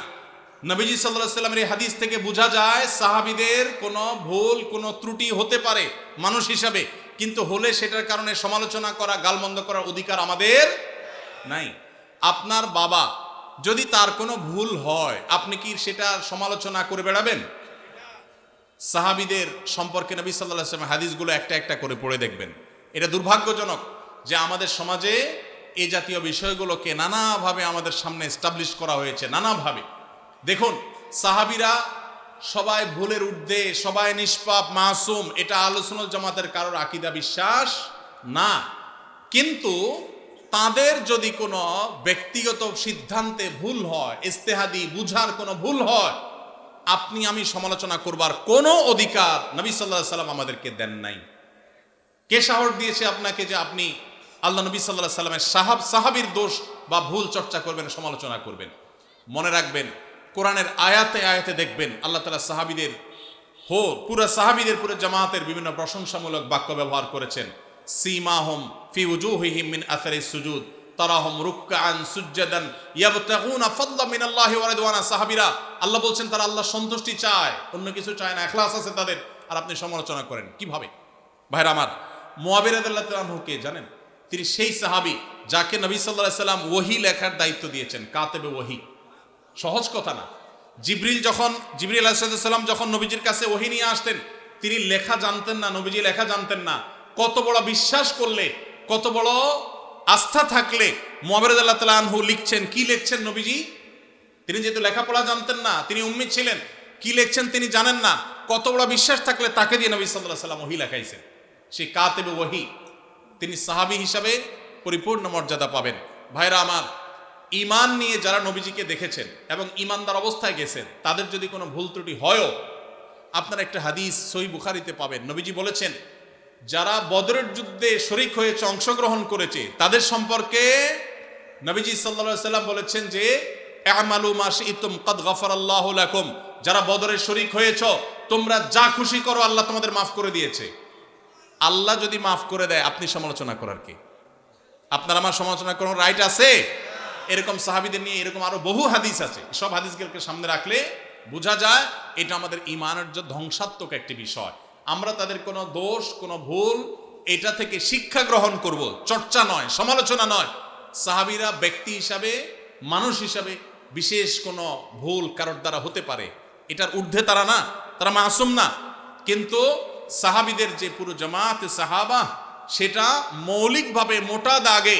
নবীজি সাল্লাল্লাহু আলাইহি সাল্লামের এই হাদিস থেকে বোঝা যায় সাহাবীদের কোনো ভুল, কোনো ত্রুটি হতে পারে মানুষ হিসাবে, কিন্তু হলে সেটার কারণে সমালোচনা করা, গালমন্দ করার অধিকার আমাদের নাই। আপনার বাবা যদি তার কোনো ভুল হয়, আপনি কি সেটা সমালোচনা করে বেড়াবেন? সাহাবীদের সম্পর্কে নবী সাল্লাল্লাহু আলাইহি ওয়াসাল্লাম হাদিসগুলো একটা একটা করে পড়ে দেখবেন। এটা দুর্ভাগ্যজনক যে আমাদের সমাজে এই জাতীয় বিষয়গুলোকে নানাভাবে আমাদের সামনে এস্টাবলিশ করা হয়েছে, নানাভাবে। দেখুন, সাহাবীরা সবাই ভুলের ঊর্ধ্বে, সবাই নিষ্পাপ, মাসুম, এটা আহলে সুন্নাত জামাতের কারোর আকীদা বিশ্বাস না। কিন্তু তাদের যদি কোনো ব্যক্তিগত সিদ্ধান্তে ভুল হয়, ইজতিহাদি বুঝার কোনো ভুল হয়, আপনি আমি সমালোচনা করবার কোনো অধিকার নবী সাল্লাল্লাহু আলাইহি সাল্লাম আমাদেরকে দেন নাই। কে সাহস দিয়েছে আপনাকে যে আপনি আল্লাহ নবী সাল্লাল্লাহু আলাইহি সাল্লামের সাহাবীর দোষ বা ভুল চর্চা করবেন, সমালোচনা করবেন? মনে রাখবেন, কোরআনের আয়াতে আয়াতে দেখবেন আল্লাহ তাআলা সাহাবীদের পুরো সাহাবীদের, পুরো জামাতের বিভিন্ন প্রশংসামূলক বাক্য ব্যবহার করেছেন। সীমাহুম ফি উজুহিহিম মিন আসারিস সুজুদ তারাহুম রুকআন সুজদান ইয়াবতাগুনা ফাদলাম মিনাল্লাহি ওয়া রিদওয়ানা। সাহাবীরা আল্লাহ বলছেন তারা আল্লাহর সন্তুষ্টি চায়, অন্য কিছু চায় না, ইখলাস আছে তাদের, আর আপনি সমালোচনা করেন কিভাবে? ভাইরা আমার, মুআবিয়া রাদিয়াল্লাহু তাআলা আনহু কে জানেন? তিনি সেই সাহাবী যাকে নবী সাল্লাল্লাহু আলাইহি সাল্লাম ওহী লেখার দায়িত্ব দিয়েছেন, কাতেবে ওহী। সহজ কথা না। জিবরিল আলাইহিস সালাম যখন নবীজির কাছে ওহী নিয়ে আসতেন, তিনি লেখা জানতেন না, নবীজি লেখা জানতেন না। কত বড় বিশ্বাস করলে, কত বড় আস্থা থাকলে মুআবিয়া রাদিয়াল্লাহু তাআলা আনহু লিখছেন, কি লিখছেন নবীজি? তিনি যেহেতু লেখাপড়া জানতেন না, তিনি উম্মি ছিলেন, কি লিখছেন তিনি জানেন না, কত বড় বিশ্বাস থাকলে তাকে দিয়ে নবী সাল্লাল্লাহু আলাইহি সাল্লাম ওহী লেখাইছেন। সেই কাতেবে ওহী, তিনি সাহাবী হিসাবে পরিপূর্ণ মর্যাদা পাবেন। ভাইরা আমার, ঈমান নিয়ে যারা নবীজিকে দেখেছেন এবং ঈমানদার অবস্থায় গেছেন, তাদের যদি কোনো ভুল ত্রুটি হয়ও, আপনারা একটা হাদিস সহিহ বুখারীতে পাবেন। নবীজি বলেছেন, যারা বদরের যুদ্ধে শরীক হয়েছে, অংশগ্রহণ করেছে, তাদের সম্পর্কে নবীজি সাল্লাল্লাহু আলাইহি সাল্লাম বলেছেন যে আমালু মা শি'তুম ক্বাদ গাফারাল্লাহু লাকুম। যারা বদরে শরীক হয়েছ, তোমরা যা খুশি করো, আল্লাহ তোমাদের মাফ করে দিয়েছে। আল্লাহ যদি মাফ করে দেয়, আপনি সমালোচনা করার কি? আপনার আমার সমালোচনা করার রাইট আছে? এরকম সাহাবীদের নিয়ে এরকম আরো বহু হাদিস আছে। সব হাদিসগুলোকে সামনে রাখলে বোঝা যায় এটা আমাদের ঈমানের যে ধ্বংসাত্মক একটি বিষয়। আমরা তাদের কোনো দোষ, কোনো ভুল, এটা থেকে শিক্ষা গ্রহণ করব, চর্চা নয়, সমালোচনা নয়। সাহাবীরা ব্যক্তি হিসাবে, মানুষ হিসাবে বিশেষ কোনো ভুল কারোর দ্বারা হতে পারে, এটার ঊর্ধ্বে তারা না, তারা মাসুম না। কিন্তু সাহাবীদের যে পুরো জামাতে সাহাবা, সেটা মৌলিকভাবে মোটা দাগে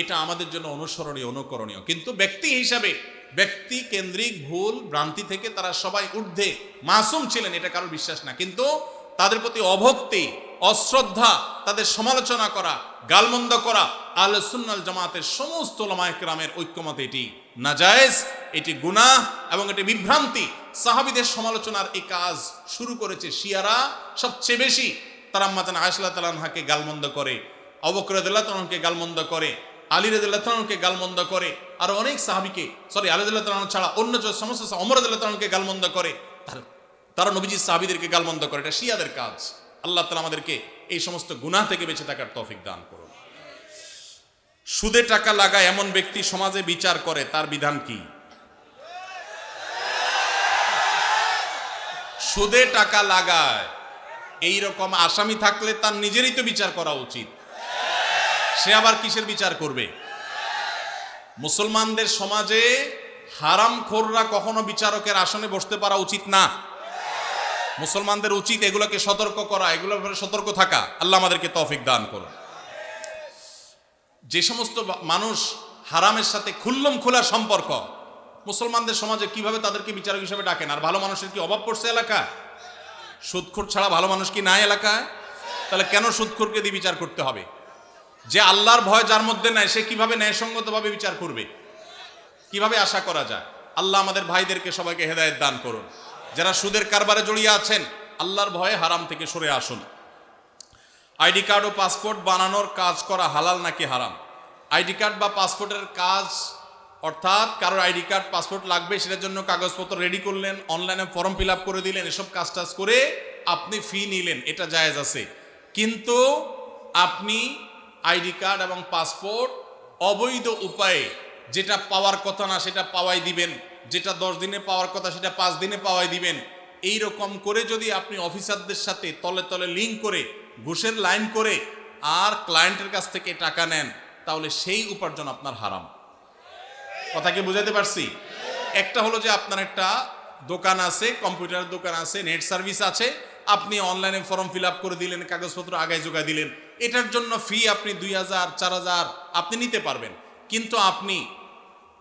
এটা আমাদের জন্য অনুসরণীয়, অনুকরণীয়। কিন্তু ব্যক্তি হিসাবে, ব্যক্তি কেন্দ্রিক ভুল ভ্রান্তি থেকে তারা সবাই ঊর্ধ্বে, মাসুম ছিলেন, এটা কারোর বিশ্বাস না। কিন্তু তাদের প্রতি অভক্তি, অশ্রদ্ধা, তাদের সমালোচনা করা, গালমন্দ করা আহলে সুন্নাত জামাতের সমস্ত উলামায়ে কেরামের ঐক্যমতে এটি নাজায়েজ, এটি গুনাহ এবং এটি বিভ্রান্তি। সাহাবীদের সমালোচনার এই কাজ শুরু করেছে শিয়ারা সবচেয়ে বেশি। তারা আম্মা জান আয়েশা রাদিয়াল্লাহু আনহাকে গালমন্দ করে, আবু বকর রাদিয়াল্লাহু আনহুকে গালমন্দ করে, আলী রাদিয়াল্লাহু আনহুকে গালমন্দ করে, আর অনেক সাহাবীকে, আলী রাদিয়াল্লাহু আনহু ছাড়া অন্য যে সমস্ত ওমর রাদিয়াল্লাহু আনহুকে গালমন্দ করে, তারা নবীজি সাহাবীদেরকে গালমন্দ করে। এটা শিয়াদের কাজ। আল্লাহ তাআলা আমাদেরকে এই সমস্ত গুনাহ থেকে বেঁচে থাকার তৌফিক দান করুন। সুদে টাকা লাগায় এমন ব্যক্তি সমাজে বিচার করে, তার বিধান কি? সুদে টাকা লাগায় এইরকম আসামি থাকলে তার নিজেরই তো বিচার করা উচিত। সে আবার কিসের বিচার করবে? মুসলমানদের সমাজে হারামখোররা কখনো বিচারকের আসনে বসতে পারা উচিত না। মুসলমানদের উচিত এগুলোকে সতর্ক করা, এগুলোর ব্যাপারে সতর্ক থাকা। আল্লাহ আমাদেরকে তৌফিক দান করুন। যে সমস্ত মানুষ হারামের সাথে খুল্লম খোলা সম্পর্ক, মুসলমানদের সমাজে কিভাবে তাদেরকে বিচারক হিসেবে ডাকেন? আর ভালো মানুষের কি অভাব পড়ছে এলাকায়? সুদখোর ছাড়া ভালো মানুষ কি নাই এলাকায়? তাহলে কেন সুদখোরকে দিয়ে বিচার করতে হবে? যে আল্লাহর ভয় যার মধ্যে নাই, সে কিভাবে ন্যায়সঙ্গতভাবে বিচার করবে? কিভাবে আশা করা যায়? আল্লাহ আমাদের ভাইদেরকে সবাইকে হেদায়েত দান করুন। যারা সুদের কারবারে জড়িয়ে আছেন, আল্লাহর ভয়ে হারাম থেকে সরে আসুন। আইডি কার্ড ও পাসপোর্ট বানানোর কাজ করা হালাল নাকি হারাম? আইডি কার্ড বা পাসপোর্টের কাজ, অর্থাৎ কারোর আইডি কার্ড পাসপোর্ট লাগবে, সেটার জন্য কাগজপত্র রেডি করলেন, অনলাইনে ফর্ম ফিল আপ করে দিলেন, এসব কাজ টাজ করে আপনি ফি নিলেন, এটা জায়েজ আছে। কিন্তু আপনি আইডি কার্ড এবং পাসপোর্ট অবৈধ উপায়ে যেটা পাওয়ার কথা না সেটা পাওয়াই দিবেন, যেটা 10 দিনে পাওয়ার কথা সেটা 5 দিনে পাওয়াই দিবেন। এই রকম করে যদি আপনি অফিসারদের সাথে তলে তলে লিঙ্ক করে, ঘুষের লাইন করে আর ক্লায়েন্টের কাছ থেকে টাকা নেন, তাহলে সেই উপার্জন আপনার হারাম। কথা কি বুঝাতে পারছি? একটা হলো যে আপনার একটা দোকান আছে, কম্পিউটার দোকান আছে, নেট সার্ভিস আছে, আপনি অনলাইনে ফর্ম ফিল আপ করে দিলেন, কাগজপত্র আগায় জোগায় দিলেন, এটার জন্য ফি আপনি 2000 4000 আপনি নিতে পারবেন। কিন্তু আপনি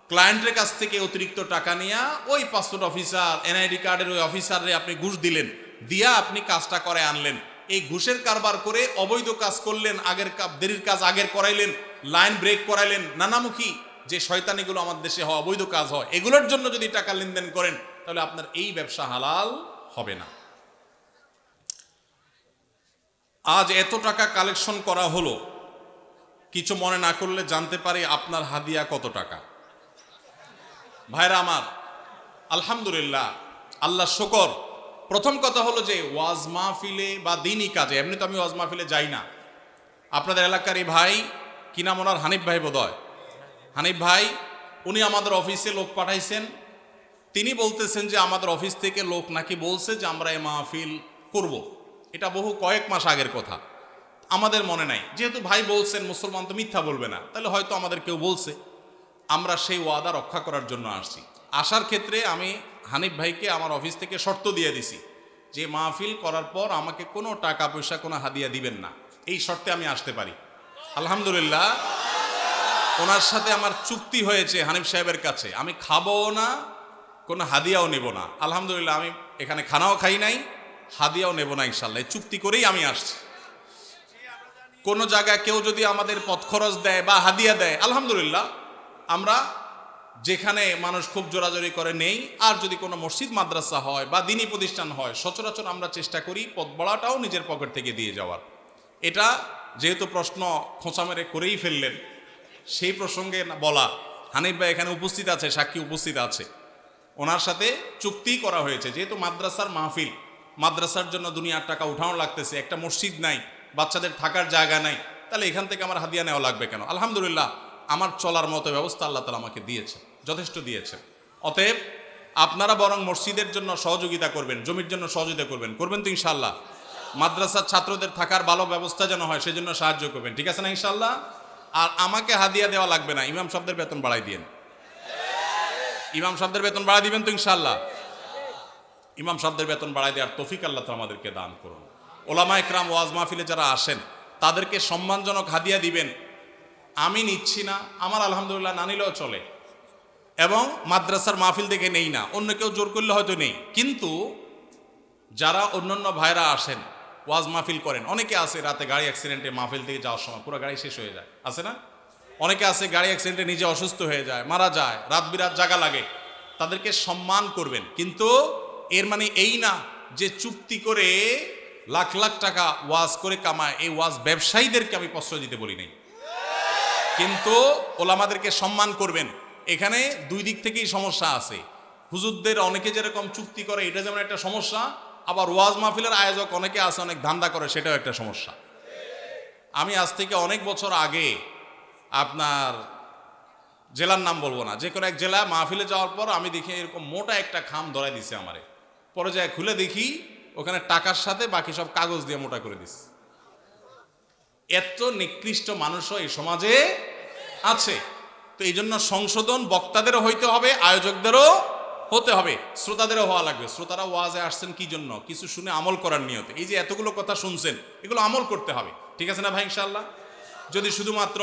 ক্লায়েন্টের কাছ থেকে অতিরিক্ত টাকা নিয়ে ওই পাসপোর্ট অফিসার, এনআইডি কার্ডের ওই অফিসারে আপনি ঘুষ দিলেন, দিয়া আপনি কাজটা করে আনলেন। এই ঘুষের কারবার করে অবৈধ কাজ করলেন, আগের দেরির কাজ আগের করাইলেন, লাইন ব্রেক করাইলেন, নানামুখী যে শয়তানিগুলো আমাদের দেশে হয়, অবৈধ কাজ হয়, এগুলোর জন্য যদি টাকা লেনদেন করেন, তাহলে আপনার এই ব্যবসা হালাল হবে না। আজ এত টাকা কালেকশন করা হলো, কিছু মনে না করলে জানতে পারি আপনার হাদিয়া কত টাকা? ভাইরা আমার, আলহামদুলিল্লাহ, আল্লাহ শুকর। প্রথম কথা হলো যে ওয়াজ মাহফিলে বা দিনই কাজে, এমনি তো আমি ওয়াজ মাহফিলে যাই না। আপনাদের এলাকার এই ভাই, কি নাম ওনার, হানিফ ভাই বোধহয়, হানিফ ভাই, উনি আমাদের অফিসে লোক পাঠাইছেন। তিনি বলতেছেন যে আমাদের অফিস থেকে লোক নাকি বলছে যে আমরা এই মাহফিল করব। এটা বহু কয়েক মাস আগের কথা, আমাদের মনে নাই। যেহেতু ভাই বলছেন, মুসলমান তো মিথ্যা বলবে না, তাহলে হয়তো আমাদের কেউ বলছে। আমরা সেই ওয়াদা রক্ষা করার জন্য আসছি। আসার ক্ষেত্রে আমি হানিফ ভাইকে আমার অফিস থেকে শর্ত দিয়ে দিছি যে মাহফিল করার পর আমাকে কোনো টাকা পয়সা, কোনো হাদিয়া দিবেন না, এই শর্তে আমি আসতে পারি। আলহামদুলিল্লাহ, ওনার সাথে আমার চুক্তি হয়েছে হানিফ সাহেবের কাছে, আমি খাবো না, কোনো হাদিয়াও নেব না। আলহামদুলিল্লাহ, আমি এখানে খানাও খাই নাই, হাদিয়াও নেব না, ইনশাল্লাহ। এই চুক্তি করেই আমি আসছি। কোনো জায়গায় কেউ যদি আমাদের পথ খরচ দেয় বা হাদিয়া দেয়, আলহামদুলিল্লাহ, আমরা যেখানে মানুষ খুব জোরাজোরি করে নেই। আর যদি কোনো মসজিদ মাদ্রাসা হয় বা দিনী প্রতিষ্ঠান হয়, সচরাচর আমরা চেষ্টা করি পথ বড়াটাও নিজের পকেট থেকে দিয়ে যাওয়ার। এটা যেহেতু প্রশ্ন খোঁচা মেরে করেই ফেললেন, সেই প্রসঙ্গে বলা, হানিফ ভাই এখানে উপস্থিত আছে, সাক্ষী উপস্থিত আছে, ওনার সাথে চুক্তি করা হয়েছে। যেহেতু মাদ্রাসার মাহফিল, মাদ্রাসার জন্য দুনিয়ার টাকা উঠানো লাগতেছে, একটা মসজিদ নাই, বাচ্চাদের থাকার জায়গা নাই, তাহলে এখান থেকে আমার হাদিয়া নেওয়া লাগবে কেন? আলহামদুলিল্লাহ, আমার চলার মতো ব্যবস্থা আল্লাহ তাআলা আমাকে দিয়েছে, যথেষ্ট দিয়েছে। অতএব আপনারা বরং মসজিদের জন্য সহযোগিতা করবেন, জমির জন্য সহযোগিতা করবেন, করবেন তো ইনশাআল্লাহ? মাদ্রাসার ছাত্রদের থাকার ভালো ব্যবস্থা যেন হয়, সেজন্য সাহায্য করবেন, ঠিক আছে না ইনশাআল্লাহ? আর আমাকে হাদিয়া দেওয়া লাগবে না, ইমাম সাহেবদের বেতন বাড়াই দিন। ইমাম সাহেবদের বেতন বাড়াই দিবেন তো ইনশাআল্লাহ? ইমাম সাহেবদের বেতন বাড়াই দেওয়ার তৌফিক আল্লাহ তাআলা আমাদেরকে দান করুন। ওলামা ইকরাম ওয়াজ মাহফিলে যারা আসেন, তাদেরকে সম্মানজনক হাদিয়া দিবেন। আমি নিচ্ছি না, আমার আলহামদুলিল্লাহ না নিলেও চলে, এবং মাদ্রাসার মাহফিল দেখে নেই না, অন্য কেউ জোর করলে হয়তো নেই। কিন্তু যারা অন্যান্য ভাইরা আসেন, ওয়াজ মাহফিল করেন, অনেকে আছে রাতে গাড়ি অ্যাক্সিডেন্টে মাহফিল থেকে যাওয়ার সময় পুরো গাড়ি শেষ হয়ে যায়, আছে না? অনেকে আছে গাড়ি অ্যাক্সিডেন্টে নিজে অসুস্থ হয়ে যায়, মারা যায়, রাত বিরাত জাগা লাগে, তাদেরকে সম্মান করবেন। কিন্তু এর মানে এই না যে চুক্তি করে লাখ লাখ টাকা ওয়াজ করে কামায়, এই ওয়াজ ব্যবসায়ীদেরকে আমি প্রশ্রয় দিতে বলি নাই। কিন্তু ওলামাদেরকে সম্মান করবেন। এখানে দুই দিক থেকেই সমস্যা আছে। হুজুরদের অনেকে যেরকম চুক্তি করে, এটা যেমন একটা সমস্যা, আবার ওয়াজ মাহফিলের আয়োজক অনেকে আছে অনেক ধান্দা করে, সেটাও একটা সমস্যা। আমি আজ থেকে অনেক বছর আগে, আপনার জেলার নাম বলবো না, যে কোনো এক জেলা মাহফিলে যাওয়ার পর আমি দেখি এরকম মোটা একটা খাম ধরাই দিছে আমারে। পরে যায় খুলে দেখি ওখানে টাকার সাথে বাকি সব কাগজ দিয়ে মোটা করে দিছে। এত নিকৃষ্ট মানুষও এই সমাজে আছে। তো এই জন্য সংশোধন বক্তাদেরও হইতে হবে, আয়োজকদেরও হতে হবে, শ্রোতাদেরও হওয়া লাগবে। শ্রোতারা ওয়াজে আসছেন কি জন্য? কিছু শুনে আমল করার নিয়তে। এই যে এতগুলো কথা শুনছেন, এগুলো আমল করতে হবে, ঠিক আছে না ভাই? ইনশাআল্লাহ। যদি শুধুমাত্র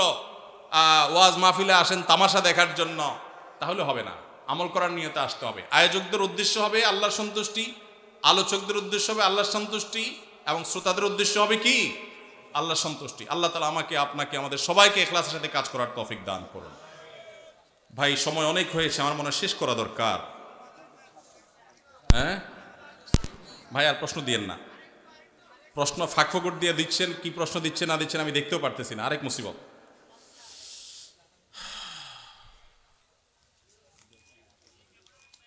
ওয়াজ মাহফিলে আসেন তামাশা দেখার জন্য, তাহলে হবে না, আমল করার নিয়তে আসতে হবে। আয়োজকদের উদ্দেশ্য হবে আল্লাহর সন্তুষ্টি, আলোচকদের উদ্দেশ্য হবে আল্লাহর সন্তুষ্টি, এবং শ্রোতাদের উদ্দেশ্য হবে কি? আল্লাহর সন্তুষ্টি। আল্লাহ তাআলা আমাকে, আপনাকে, আমাদের সবাইকে ইখলাসের সাথে কাজ করার তৌফিক দান করুন। ভাই সময় অনেক হয়েছে, আমার মনে হয় শেষ করা দরকার। হ্যাঁ ভাই, আর প্রশ্ন দিয়েন না। প্রশ্ন ফাঁক ফোকর দিয়ে দিচ্ছেন, কি প্রশ্ন দিচ্ছেন না দিচ্ছেন আমি দেখতেও পারতেছি না, আরেক মুসিবত।